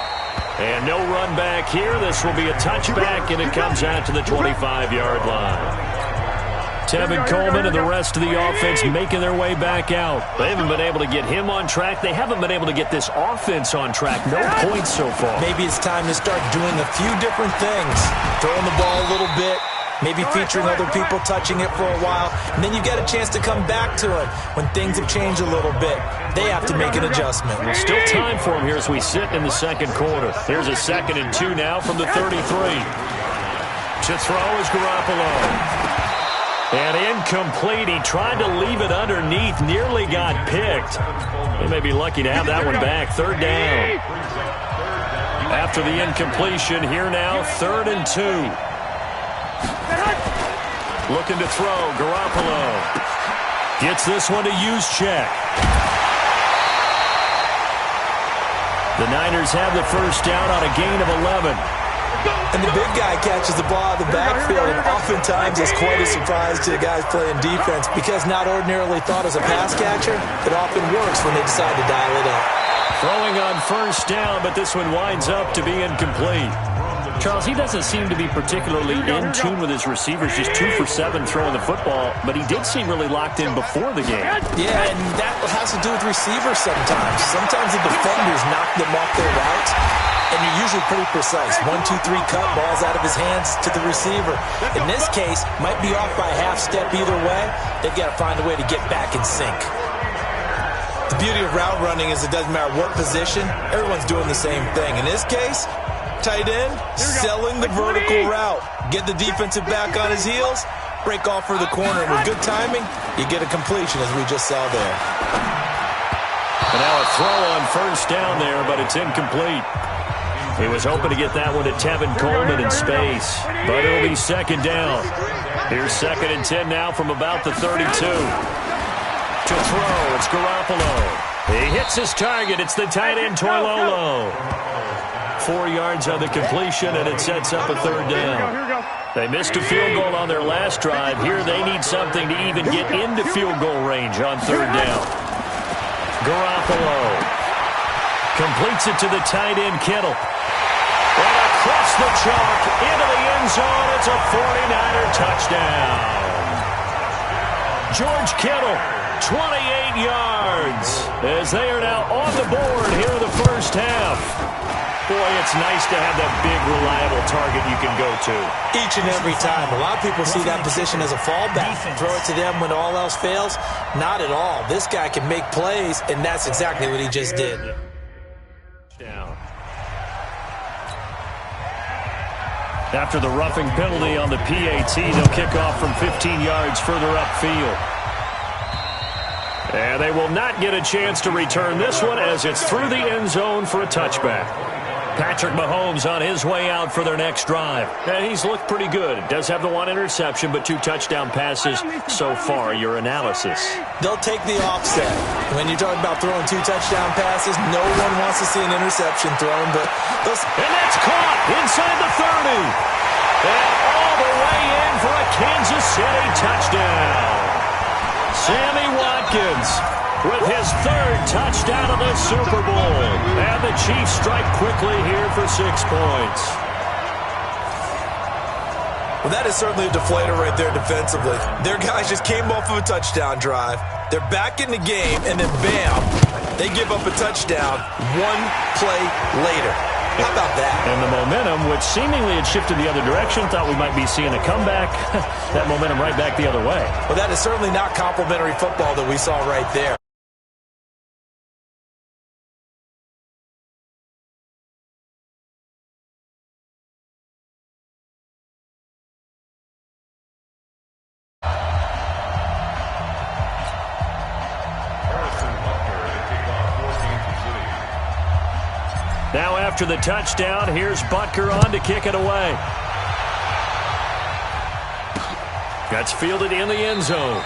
And no run back here. This will be a touchback, and it comes out to the 25-yard line. Tevin Coleman and the rest of the offense making their way back out. They haven't been able to get him on track. They haven't been able to get this offense on track. No points so far. Maybe it's time to start doing a few different things. Throwing the ball a little bit. Maybe featuring other people touching it for a while. And then you get a chance to come back to it when things have changed a little bit. They have to make an adjustment. Well, still time for him here as we sit in the second quarter. Here's a 2nd and 2 now from the 33. To throw is Garoppolo. And incomplete. He tried to leave it underneath. Nearly got picked. They may be lucky to have that one back. 3rd down. After the incompletion, here now, 3rd and 2. Looking to throw, Garoppolo. Gets this one to Juszczyk. The Niners have the first down on a gain of 11. And the big guy catches the ball out of the backfield, and oftentimes it's quite a surprise to the guys playing defense because not ordinarily thought as a pass catcher, it often works when they decide to dial it up. Throwing on first down, but this one winds up to be incomplete. Charles, he doesn't seem to be particularly in tune with his receivers, just 2 for 7 throwing the football, but he did seem really locked in before the game. Yeah, and that has to do with receivers sometimes. Sometimes the defenders knock them off their routes, and you're usually pretty precise. 1, 2, 3 cut, balls out of his hands to the receiver. In this case, might be off by a half step either way. They've got to find a way to get back in sync. The beauty of route running is it doesn't matter what position, everyone's doing the same thing. In this case, tight end, selling the vertical route. Get the defensive back on his heels, break off for the corner. With good timing, you get a completion, as we just saw there. And now a throw on first down there, but it's incomplete. He was hoping to get that one to Tevin Coleman in space, but it'll be 2nd down. Here's 2nd and 10 now from about the 32. To throw, it's Garoppolo. He hits his target. It's the tight end, Toilolo. 4 yards on the completion, and it sets up a 3rd down. They missed a field goal on their last drive. Here they need something to even get into field goal range on 3rd down. Garoppolo completes it to the tight end, Kittle. And across the chalk into the end zone. It's a 49er touchdown. George Kittle, 28 yards, as they are now on the board here in the first half. Boy, it's nice to have that big, reliable target you can go to. Each and every time. A lot of people see that position as a fallback. Throw it to them when all else fails. Not at all. This guy can make plays, and that's exactly what he just did. After the roughing penalty on the PAT, they'll kick off from 15 yards further upfield. And they will not get a chance to return this one as it's through the end zone for a touchback. Patrick Mahomes on his way out for their next drive. And he's looked pretty good. Does have the 1 interception, but 2 touchdown passes so far. Your analysis? They'll take the offset. When you talk about throwing 2 touchdown passes, no one wants to see an interception thrown. But and that's caught inside the 30. And all the way in for a Kansas City touchdown. Sammy Watkins with his 3rd touchdown of the Super Bowl. And the Chiefs strike quickly here for 6 points. Well, that is certainly a deflator right there defensively. Their guys just came off of a touchdown drive. They're back in the game, and then bam, they give up a touchdown 1 play later. How about that? And the momentum, which seemingly had shifted the other direction, thought we might be seeing a comeback. That momentum right back the other way. Well, that is certainly not complimentary football that we saw right there. Now after the touchdown, here's Butker on to kick it away. That's fielded in the end zone.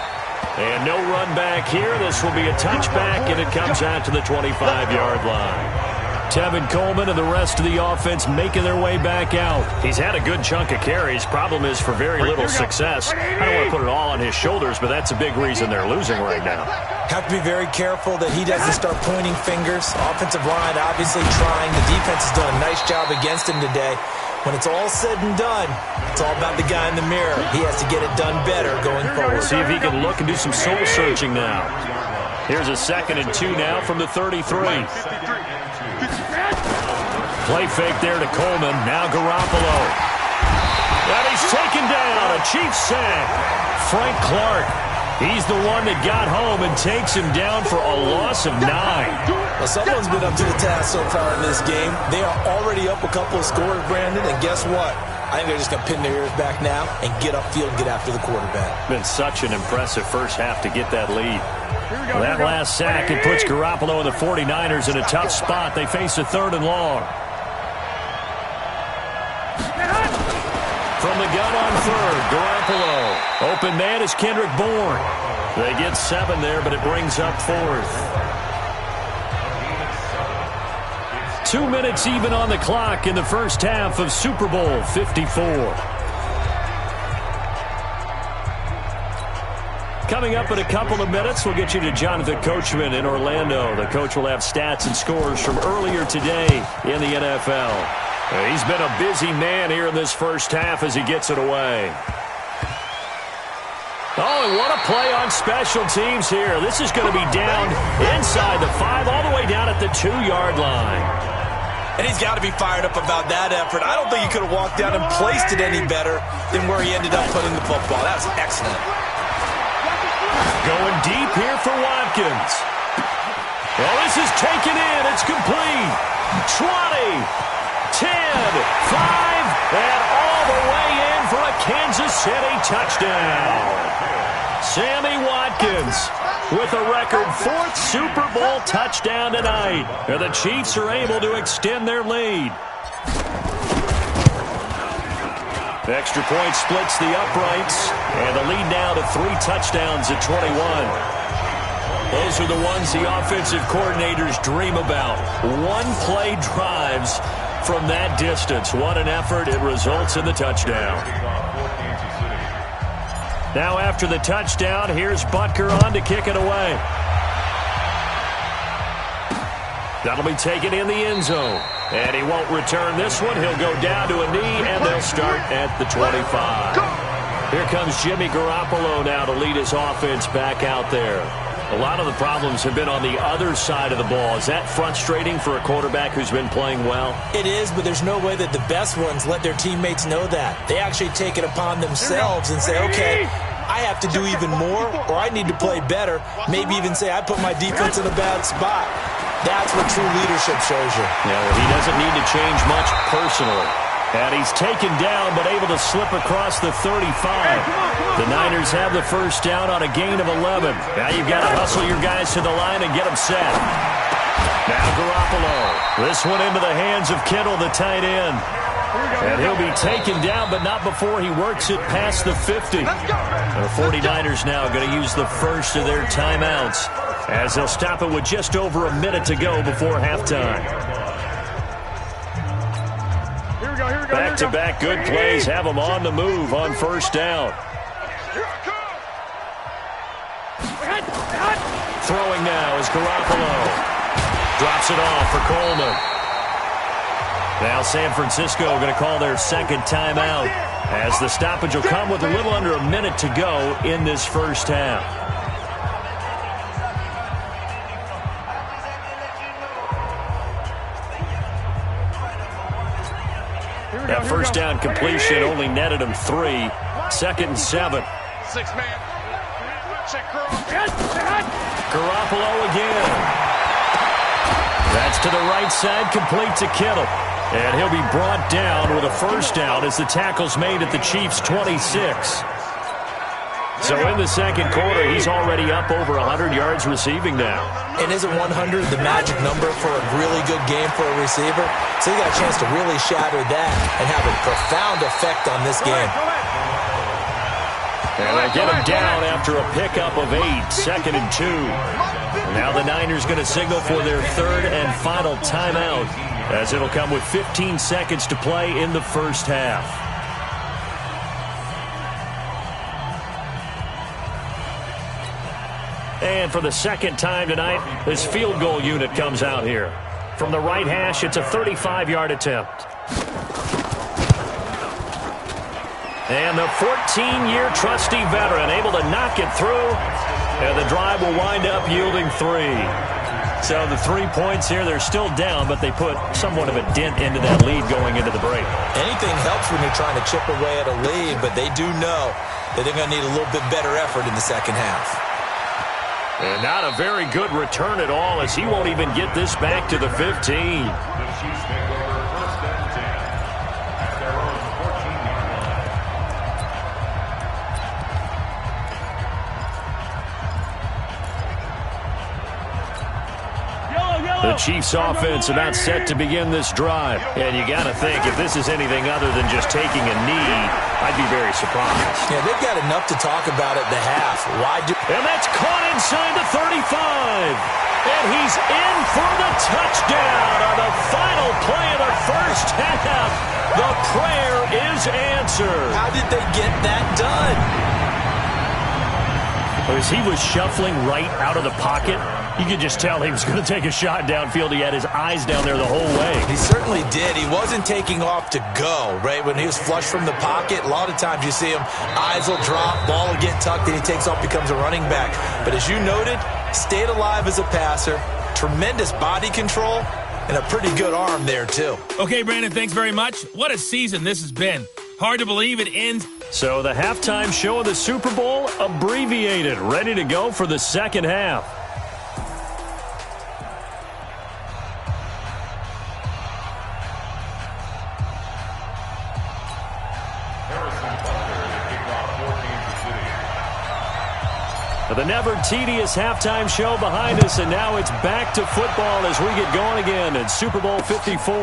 And no run back here. This will be a touchback, and it comes out to the 25-yard line. Tevin Coleman and the rest of the offense making their way back out. He's had a good chunk of carries. Problem is for very little success. I don't want to put it all on his shoulders, but that's a big reason they're losing right now. Have to be very careful that he doesn't start pointing fingers. Offensive line obviously trying. The defense has done a nice job against him today. When it's all said and done, it's all about the guy in the mirror. He has to get it done better going forward. See if he can look and do some soul searching now. Here's a 2nd and 2 now from the 33. Play fake there to Coleman. Now Garoppolo. And he's taken down. A Chiefs sack. Frank Clark. He's the one that got home and takes him down for a loss of 9. Well, someone's been up to the task so far in this game. They are already up a couple of scores, Brandon, and guess what? I think they're just going to pin their ears back now and get upfield and get after the quarterback. Been such an impressive first half to get that lead. Well, that last sack, it puts Garoppolo and the 49ers in a tough spot. They face a 3rd and long. From the gun on 3rd, Garoppolo. Open man is Kendrick Bourne. They get 7 there, but it brings up 4th. 2 minutes even on the clock in the first half of Super Bowl 54. Coming up in a couple of minutes, we'll get you to Jonathan Coachman in Orlando. The coach will have stats and scores from earlier today in the NFL. He's been a busy man here in this first half as he gets it away. Oh, and what a play on special teams here. This is going to be down inside the 5, all the way down at the 2-yard line. And he's got to be fired up about that effort. I don't think he could have walked down and placed it any better than where he ended up putting the football. That was excellent. Going deep here for Watkins. Well, this is taken in. It's complete. 20. 10, 5, and all the way in for a Kansas City touchdown. Sammy Watkins with a record 4th Super Bowl touchdown tonight. And the Chiefs are able to extend their lead. The extra point splits the uprights, and the lead now to 3 touchdowns at 21. Those are the ones the offensive coordinators dream about. One-play drives from that distance. What an effort. It results in the touchdown. Now after the touchdown, here's Butker on to kick it away. That'll be taken in the end zone. And he won't return this one. He'll go down to a knee, and they'll start at the 25. Here comes Jimmy Garoppolo now to lead his offense back out there. A lot of the problems have been on the other side of the ball. Is that frustrating for a quarterback who's been playing well? It is, but there's no way that the best ones let their teammates know that. They actually take it upon themselves and say, okay, I have to do even more, or I need to play better. Maybe even say, I put my defense in a bad spot. That's what true leadership shows you. Yeah, well, he doesn't need to change much personally. And he's taken down, but able to slip across the 35. The Niners have the first down on a gain of 11. Now you've got to hustle your guys to the line and get them set. Now Garoppolo. This one into the hands of Kittle, the tight end. And he'll be taken down, but not before he works it past the 50. The 49ers now going to use the first of their timeouts as they'll stop it with just over a minute to go before halftime. Back-to-back good plays have them on the move on first down. Throwing now is Garoppolo. Drops it off for Coleman. Now San Francisco going to call their second timeout as the stoppage will come with a little under a minute to go in this first half. That first down completion only netted him 3. 2nd and 7. 6-man. Check Garoppolo again. That's to the right side, complete to Kittle. And he'll be brought down with a first down as the tackle's made at the Chiefs' 26. So in the second quarter, he's already up over 100 yards receiving now. And isn't 100 the magic number for a really good game for a receiver? So he got a chance to really shatter that and have a profound effect on this game. And they'll get him down after a pickup of 8, 2nd and 2. Now the Niners going to signal for their third and final timeout, as it'll come with 15 seconds to play in the first half. And for the second time tonight, this field goal unit comes out here. From the right hash, it's a 35-yard attempt. And the 14-year trusty veteran able to knock it through. And the drive will wind up yielding 3. So the 3 points here, they're still down, but they put somewhat of a dent into that lead going into the break. Anything helps when you're trying to chip away at a lead, but they do know that they're going to need a little bit better effort in the second half. And not a very good return at all, as he won't even get this back to the 15. The Chiefs offense about set to begin this drive. And you got to think, if this is anything other than just taking a knee, I'd be very surprised. Yeah, they've got enough to talk about at the half. And that's caught inside the 35. And he's in for the touchdown on the final play of the first half. The prayer is answered. How did they get that done? As he was shuffling right out of the pocket, you could just tell he was going to take a shot downfield. He had his eyes down there the whole way. He certainly did. He wasn't taking off to go, right? When he was flush from the pocket, a lot of times you see him, eyes will drop, ball will get tucked, and he takes off, becomes a running back. But as you noted, stayed alive as a passer, tremendous body control, and a pretty good arm there, too. Okay, Brandon, thanks very much. What a season this has been. Hard to believe it ends. So the halftime show of the Super Bowl abbreviated, ready to go for the second half. The never tedious halftime show behind us, and now it's back to football as we get going again in Super Bowl 54.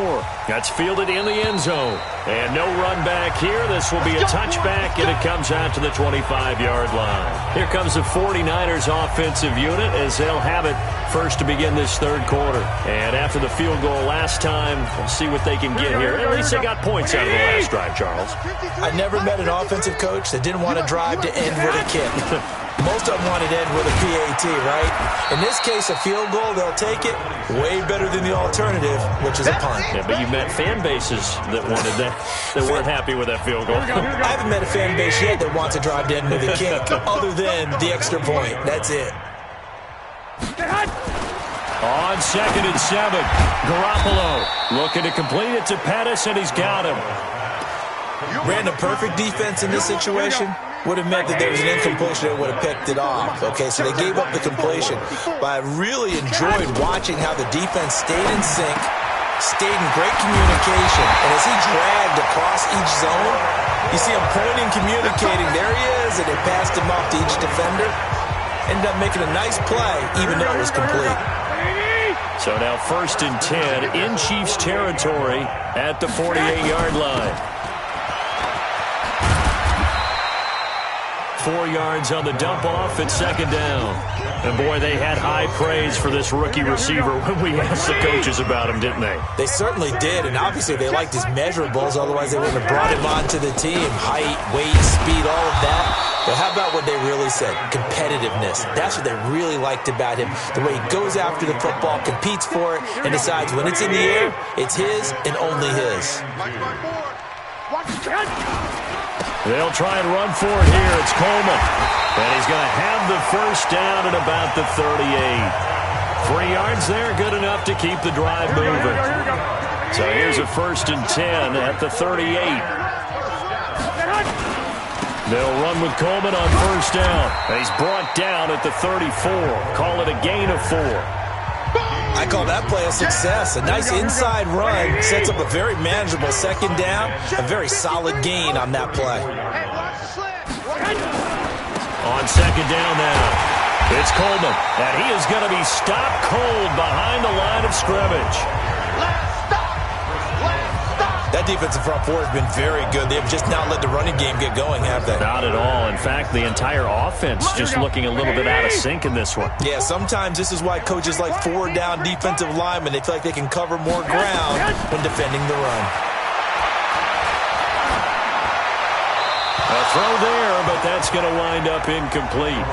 That's fielded in the end zone. And no run back here. This will be a touchback, and it comes out to the 25-yard line. Here comes the 49ers offensive unit as they'll have it first to begin this third quarter. And after the field goal last time, we'll see what they can get here. At least they got points out of the last drive, Charles. I never met an offensive coach that didn't want to drive to end with a kick. Most of them wanted to end with a PAT, right? In this case, a field goal, they'll take it. Way better than the alternative, which is a punt. Yeah, but you met fan bases that wanted that, that weren't happy with that field goal. I haven't met a fan base yet that wants to drive to end with a kick, other than the extra point. That's it. On 2nd and 7, Garoppolo looking to complete it to Pettis, and he's got him. Ran a perfect defense in this situation. Would have meant that there was an incompletion that would have picked it off. Okay, so they gave up the completion. But I really enjoyed watching how the defense stayed in sync, stayed in great communication. And as he dragged across each zone, you see him pointing, communicating. There he is, and they passed him off to each defender. Ended up making a nice play, even though it was complete. So now 1st and 10 in Chiefs territory at the 48-yard line. 4 yards on the dump-off and 2nd down. And, boy, they had high praise for this rookie receiver when we asked the coaches about him, didn't they? They certainly did, and obviously they liked his measurables. Otherwise, they wouldn't have brought him onto the team. Height, weight, speed, all of that. But how about what they really said? Competitiveness. That's what they really liked about him. The way he goes after the football, competes for it, and decides when it's in the air, it's his and only his. They'll try and run for it here. It's Coleman. And he's going to have the first down at about the 38. 3 yards there, good enough to keep the drive moving. So here's a 1st and 10 at the 38. They'll run with Coleman on 1st down. And he's brought down at the 34. Call it a gain of 4. I call that play a success. A nice inside run sets up a very manageable 2nd down. A very solid gain on that play. On 2nd down now, it's Coleman. And he is going to be stopped cold behind the line of scrimmage. That That defensive front four has been very good. They have just not let the running game get going, have they? Not at all. In fact, the entire offense just looking a little bit out of sync in this one. Yeah, sometimes this is why coaches like four-down defensive linemen. They feel like they can cover more ground when defending the run. A throw there, but that's going to wind up incomplete.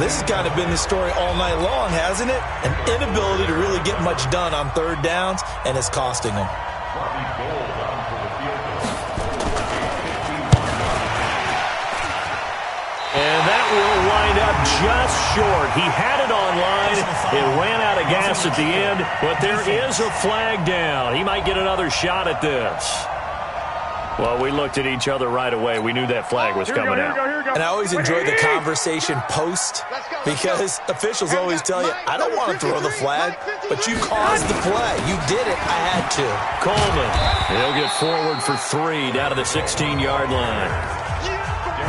This has kind of been the story all night long, hasn't it? An inability to really get much done on third downs, and it's costing them. And that will wind up just short. He had it online. It ran out of gas at the end, but there is a flag down. He might get another shot at this. Well, we looked at each other right away. We knew that flag was coming out. And I always enjoy the conversation post because officials always tell you, I don't want to throw the flag, but you caused the play. You did it. I had to. Coleman, he'll get forward for 3 down to the 16-yard line.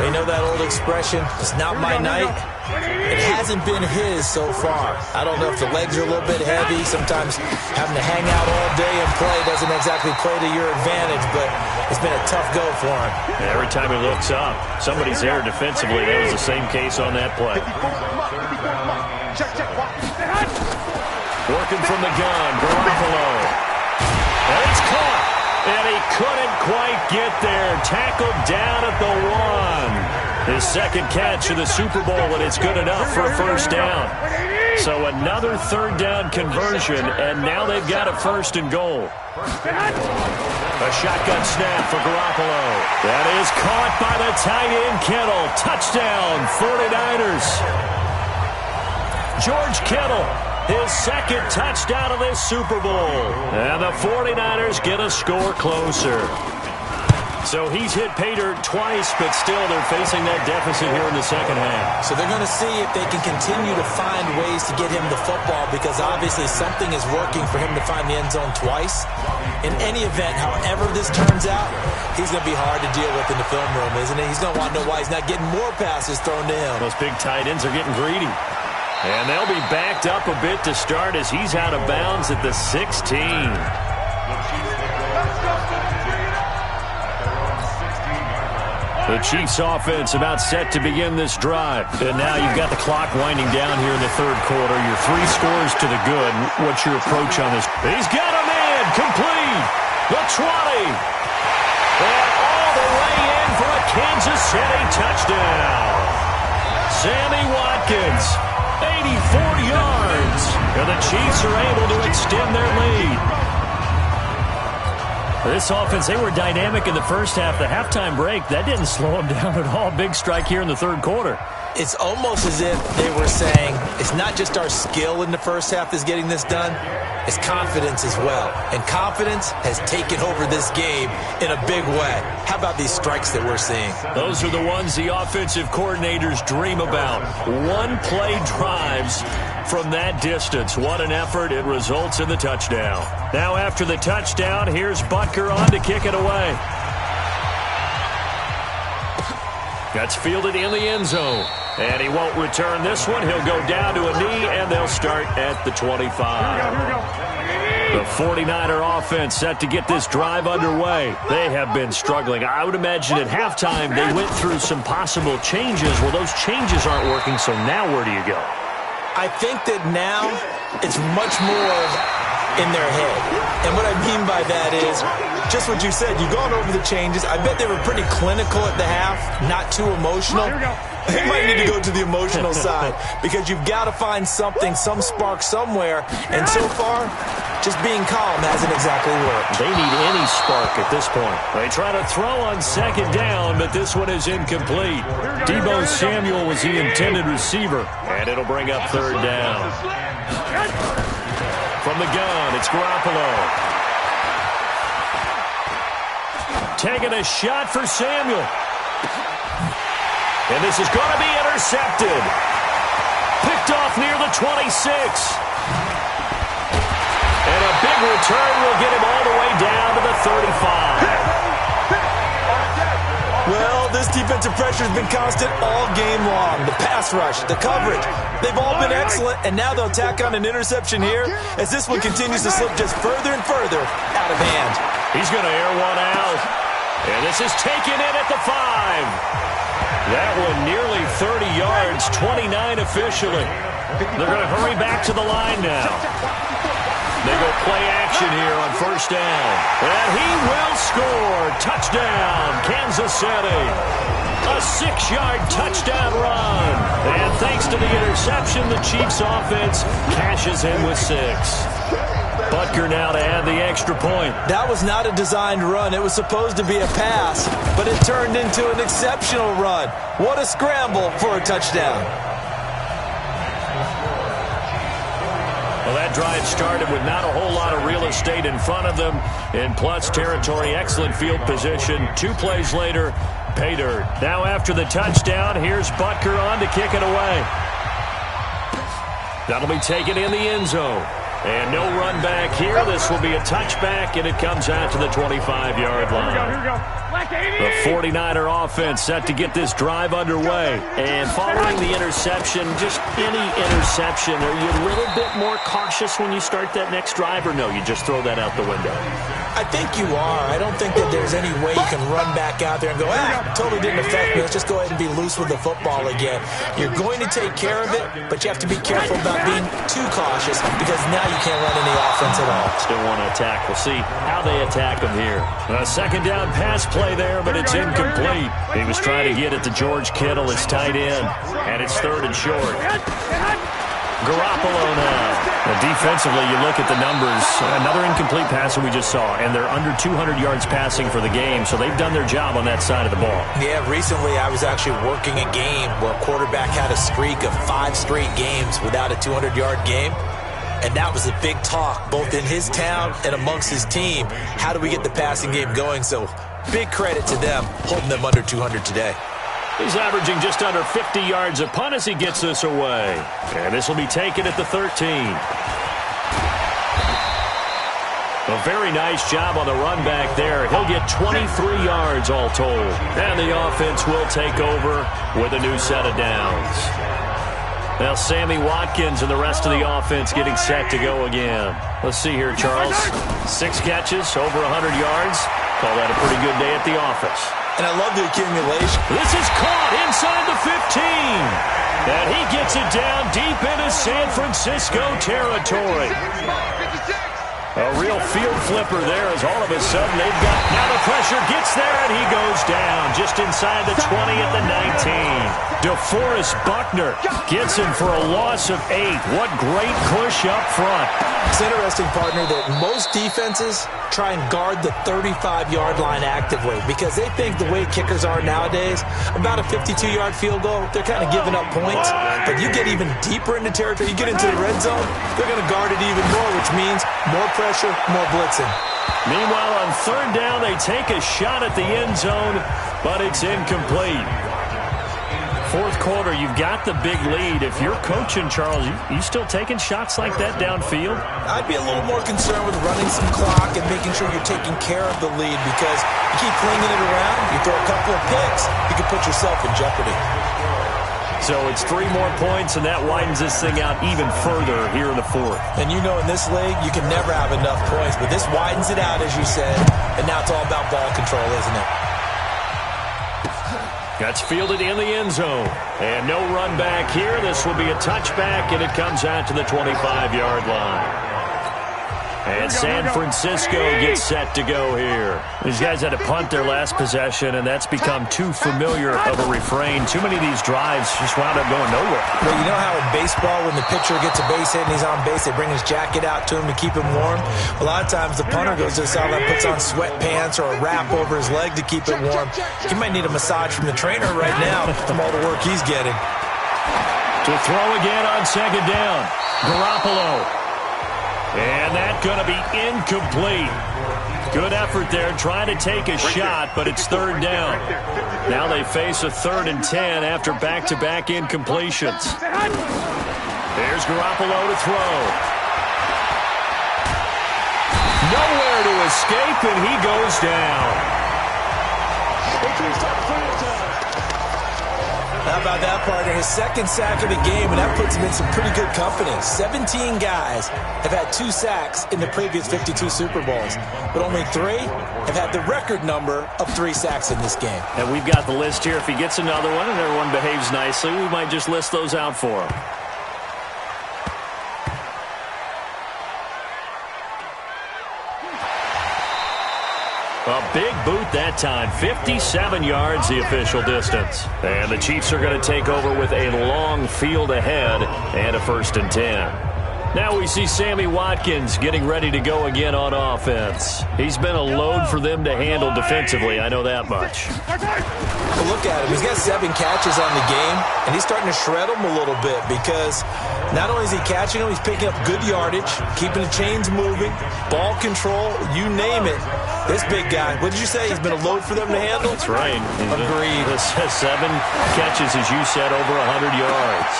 You know that old expression, it's not my night? It hasn't been his so far. I don't know if the legs are a little bit heavy. Sometimes having to hang out all day and play doesn't exactly play to your advantage, but it's been a tough go for him. Every time he looks up, somebody's there defensively. That was the same case on that play. Working from the gun, Garoppolo. And it's caught. And he couldn't quite get there. Tackled down at the 1. His second catch of the Super Bowl, and it's good enough for a first down. So another third down conversion, and now they've got a 1st and goal. A shotgun snap for Garoppolo. That is caught by the tight end, Kittle. Touchdown, 49ers. George Kittle, his second touchdown of this Super Bowl. And the 49ers get a score closer. So he's hit pay dirt twice, but still they're facing that deficit here in the second half. So they're going to see if they can continue to find ways to get him the football because obviously something is working for him to find the end zone twice. In any event, however this turns out, he's going to be hard to deal with in the film room, isn't he? He's going to want to know why he's not getting more passes thrown to him. Those big tight ends are getting greedy. And they'll be backed up a bit to start as he's out of bounds at the 16. The Chiefs offense about set to begin this drive. And now you've got the clock winding down here in the third quarter. You're 3 scores to the good. What's your approach on this? He's got a man complete. The 20. And all the way in for a Kansas City touchdown. Sammy Watkins, 84 yards. And the Chiefs are able to extend their lead. This offense, they were dynamic in the first half. The halftime break, that didn't slow them down at all. Big strike here in the third quarter. It's almost as if they were saying, it's not just our skill in the first half that's getting this done, it's confidence as well. And confidence has taken over this game in a big way. How about these strikes that we're seeing? Those are the ones the offensive coordinators dream about. One-play drives from that distance. What an effort. It results in the touchdown. Now after the touchdown, here's Butker on to kick it away. That's fielded in the end zone. And he won't return this one. He'll go down to a knee, and they'll start at the 25. The 49er offense set to get this drive underway. They have been struggling. I would imagine at halftime they went through some possible changes. Well, those changes aren't working, so now where do you go? I think that now it's much more in their head. And what I mean by that is just what you said. You've gone over the changes. I bet they were pretty clinical at the half, not too emotional. They might need to go to the emotional side because you've got to find something, some spark somewhere. And so far, just being calm hasn't exactly worked. They need any spark at this point. They try to throw on second down, but this one is incomplete. Deebo Samuel was the intended receiver, and it'll bring up third down. From the gun, it's Garoppolo. Taking a shot for Samuel. And this is going to be intercepted. Picked off near the 26. And a big return will get him all the way down to the 35. Well, this defensive pressure has been constant all game long. The pass rush, the coverage, they've all been excellent, and now they'll tack on an interception here as this one continues to slip just further and further out of hand. He's going to air one out, and this is taken in at the 5. That one nearly 30 yards, 29 officially. They're going to hurry back to the line now. They go play action here on first down. And he will score. Touchdown, Kansas City. A 6-yard touchdown run. And thanks to the interception, the Chiefs offense cashes in with 6. Butker now to add the extra point. That was not a designed run. It was supposed to be a pass, but it turned into an exceptional run. What a scramble for a touchdown. Well, that drive started with not a whole lot of real estate in front of them. In plus territory, excellent field position. 2 plays later, pay dirt. Now after the touchdown, here's Butker on to kick it away. That'll be taken in the end zone. And no run back here. This will be a touchback, and it comes out to the 25-yard line. Here we go. The 49er offense set to get this drive underway. And following the interception, just any interception, are you a little bit more cautious when you start that next drive, or no, you just throw that out the window? I think you are. I don't think that there's any way you can run back out there and go, totally didn't affect me. Let's just go ahead and be loose with the football again. You're going to take care of it, but you have to be careful about being too cautious because now you can't run any offense at all. Still want to attack. We'll see how they attack them here. A second down pass play there, but it's incomplete. He was trying to get it to George Kittle, his tight end, and it's 3rd and short. Garoppolo now. Defensively, you look at the numbers. Another incomplete pass that we just saw, and they're under 200 yards passing for the game, so they've done their job on that side of the ball. Yeah, recently I was actually working a game where a quarterback had a streak of 5 straight games without a 200-yard game. And that was a big talk, both in his town and amongst his team. How do we get the passing game going? So big credit to them, holding them under 200 today. He's averaging just under 50 yards a punt as he gets this away. And this will be taken at the 13. A very nice job on the run back there. He'll get 23 yards all told. And the offense will take over with a new set of downs. Now Sammy Watkins and the rest of the offense getting set to go again. Let's see here, Charles. 6 catches, over 100 yards. Call that a pretty good day at the office. And I love the accumulation. This is caught inside the 15. And he gets it down deep into San Francisco territory. A real field flipper there as all of a sudden they've got... Now the pressure gets there and he goes down just inside the 20 at the 19. DeForest Buckner gets him for a loss of 8. What great push up front. It's interesting, partner, that most defenses try and guard the 35-yard line actively because they think the way kickers are nowadays, about a 52-yard field goal, they're kind of giving up points. But you get even deeper into territory, you get into the red zone, they're going to guard it even more, which means more pressure, more blitzing. Meanwhile, on 3rd down, they take a shot at the end zone, but it's incomplete. 4th quarter, you've got the big lead. If you're coaching, Charles, you still taking shots like that downfield? I'd be a little more concerned with running some clock and making sure you're taking care of the lead because you keep flinging it around, you throw a couple of picks, you can put yourself in jeopardy. So it's 3 more points, and that widens this thing out even further here in the 4th. And you know in this league, you can never have enough points, but this widens it out, as you said, and now it's all about ball control, isn't it? That's fielded in the end zone. And no run back here. This will be a touchback, and it comes out to the 25-yard line. And San Francisco gets set to go here. These guys had to punt their last possession, and that's become too familiar of a refrain. Too many of these drives just wound up going nowhere. Well, you know how in baseball, when the pitcher gets a base hit and he's on base, they bring his jacket out to him to keep him warm? A lot of times the punter goes to the sideline, puts on sweatpants or a wrap over his leg to keep it warm. He might need a massage from the trainer right now from all the work he's getting. To throw again on 2nd down. Garoppolo. And that's going to be incomplete. Good effort there trying to take a shot, but it's 3rd down. Now they face a 3rd and 10 after back-to-back incompletions. There's Garoppolo to throw. Nowhere to escape, and he goes down. How about that, partner? His second sack of the game, and that puts him in some pretty good company. 17 guys have had 2 sacks in the previous 52 Super Bowls, but only 3 have had the record number of 3 sacks in this game. And we've got the list here. If he gets another one and everyone behaves nicely, we might just list those out for him. A big boot that time. 57 yards the official distance. And the Chiefs are going to take over with a long field ahead and a 1st and 10. Now we see Sammy Watkins getting ready to go again on offense. He's been a load for them to handle defensively, I know that much. Well, look at him. He's got 7 catches on the game, and he's starting to shred them a little bit because not only is he catching them, he's picking up good yardage, keeping the chains moving, ball control, you name it. This big guy, what did you say? He's been a load for them to handle? That's right. Agreed. This has 7 catches, as you said, over 100 yards.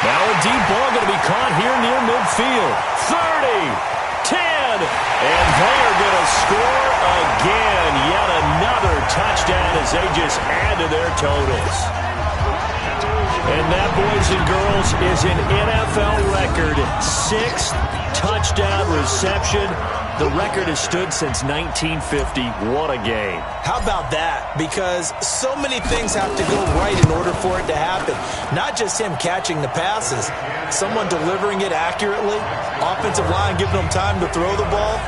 Now a deep ball going to be caught here near midfield. 30, 10, and they are going to score again. Yet another touchdown as they just add to their totals. And that, boys and girls, is an NFL record 6th touchdown reception. The record has stood since 1950. What a game. How about that? Because so many things have to go right in order for it to happen. Not just him catching the passes, someone delivering it accurately, offensive line giving him time to throw the ball.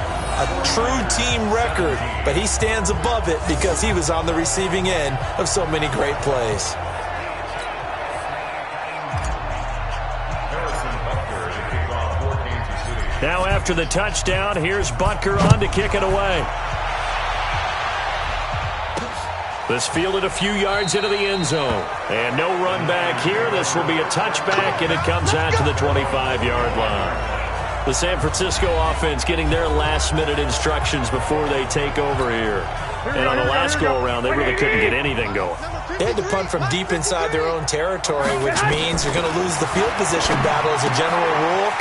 A true team record, but he stands above it because he was on the receiving end of so many great plays. Now after the touchdown, here's Butker on to kick it away. This fielded a few yards into the end zone. And no run back here. This will be a touchback, and it comes out to the 25-yard line. The San Francisco offense getting their last-minute instructions before they take over here. And on the last go-around, they really couldn't get anything going. They had to punt from deep inside their own territory, which means you're going to lose the field position battle as a general rule.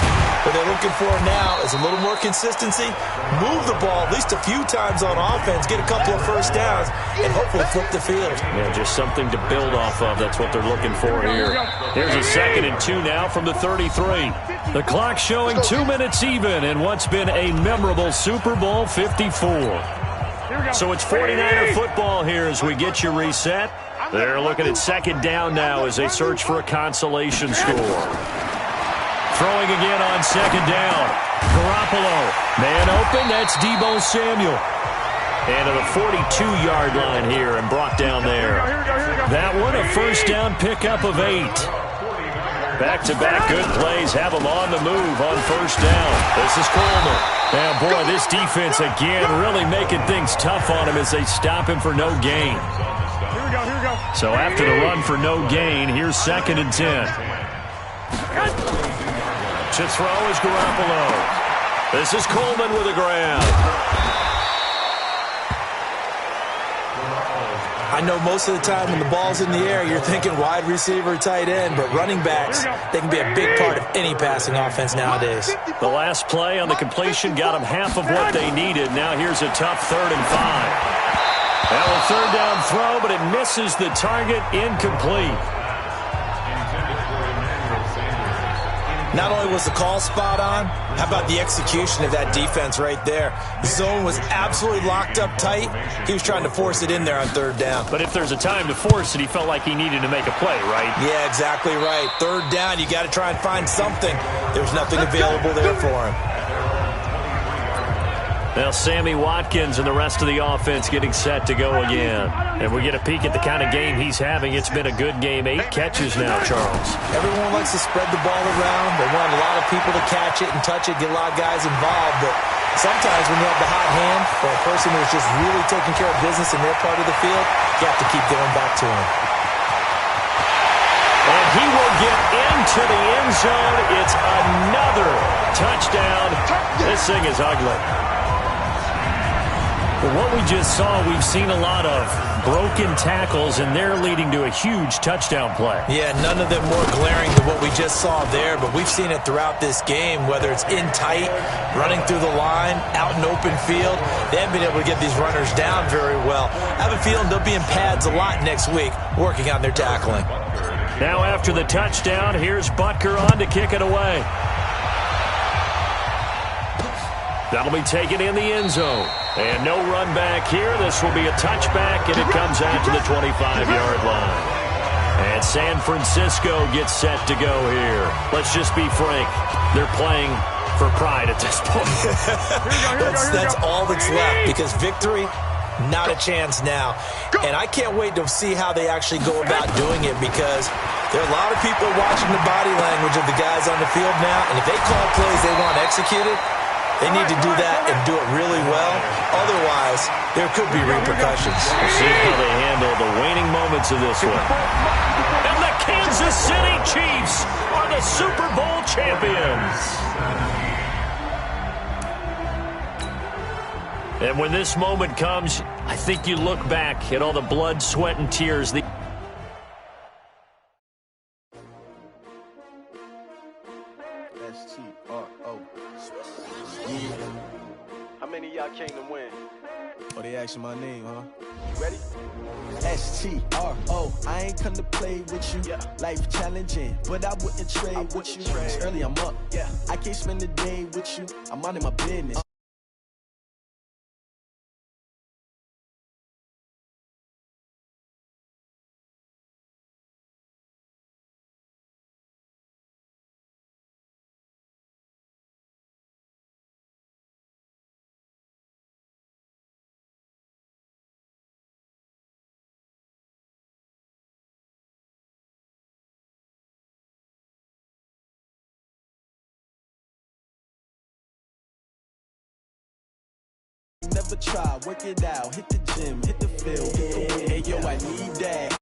What they're looking for now is a little more consistency, move the ball at least a few times on offense, get a couple of first downs, and hopefully flip the field. Yeah, just something to build off of. That's what they're looking for here. Here's a 2nd and 2 now from the 33. The clock showing 2 minutes even in what's been a memorable Super Bowl 54. So it's 49er football here as we get you reset. They're looking at 2nd down now as they search for a consolation score. Throwing again on 2nd down. Garoppolo. Man open, that's Deebo Samuel. And to the 42-yard line here and brought down there. That one, a 1st down pickup of 8. Back-to-back good plays have them on the move on 1st down. This is Coleman. Now, boy, this defense again really making things tough on him as they stop him for no gain. So after the run for no gain, here's 2nd and 10. To throw is Garoppolo. This is Coleman with a grab. I know most of the time when the ball's in the air, you're thinking wide receiver, tight end, but running backs, they can be a big part of any passing offense nowadays. The last play on the completion got them half of what they needed. Now here's a tough 3rd and 5. Now a 3rd down throw, but it misses the target, incomplete. Not only was the call spot on, how about the execution of that defense right there? The zone was absolutely locked up tight. He was trying to force it in there on 3rd down. But if there's a time to force it, he felt like he needed to make a play, right? Yeah, exactly right. 3rd down, you got to try and find something. There's nothing available there for him. Now Sammy Watkins and the rest of the offense getting set to go again. And we get a peek at the kind of game he's having. It's been a good game. 8 catches now, Charles. Everyone likes to spread the ball around. They want a lot of people to catch it and touch it, get a lot of guys involved. But sometimes when you have the hot hand or a person who's just really taking care of business in their part of the field, you have to keep going back to him. And he will get into the end zone. It's another touchdown. This thing is ugly. Well, what we just saw, we've seen a lot of broken tackles, and they're leading to a huge touchdown play. Yeah, none of them more glaring than what we just saw there, but we've seen it throughout this game, whether it's in tight, running through the line, out in open field. They haven't been able to get these runners down very well. I have a feeling they'll be in pads a lot next week, working on their tackling. Now after the touchdown, here's Butker on to kick it away. That'll be taken in the end zone. And no run back here. This will be a touchback, and it comes out to the 25-yard line. And San Francisco gets set to go here. Let's just be frank. They're playing for pride at this point. That's all that's left, because victory, not a chance now. And I can't wait to see how they actually go about doing it, because there are a lot of people watching the body language of the guys on the field now, and if they call plays they want executed, they need to do that and do it really well. Otherwise, there could be repercussions. We'll see how they handle the waning moments of this one. And the Kansas City Chiefs are the Super Bowl champions. And when this moment comes, I think you look back at all the blood, sweat, and tears. S-T-R-O. How many of y'all came to win? Oh, they asking my name, huh? You ready? S-T-R-O. I ain't come to play with you. Yeah. Life challenging, but I wouldn't trade with you. It's early, I'm up. Yeah. I can't spend the day with you. I'm minding my business. Never try, work it out, hit the gym, hit the field, get the win. Hey, yo, I need that.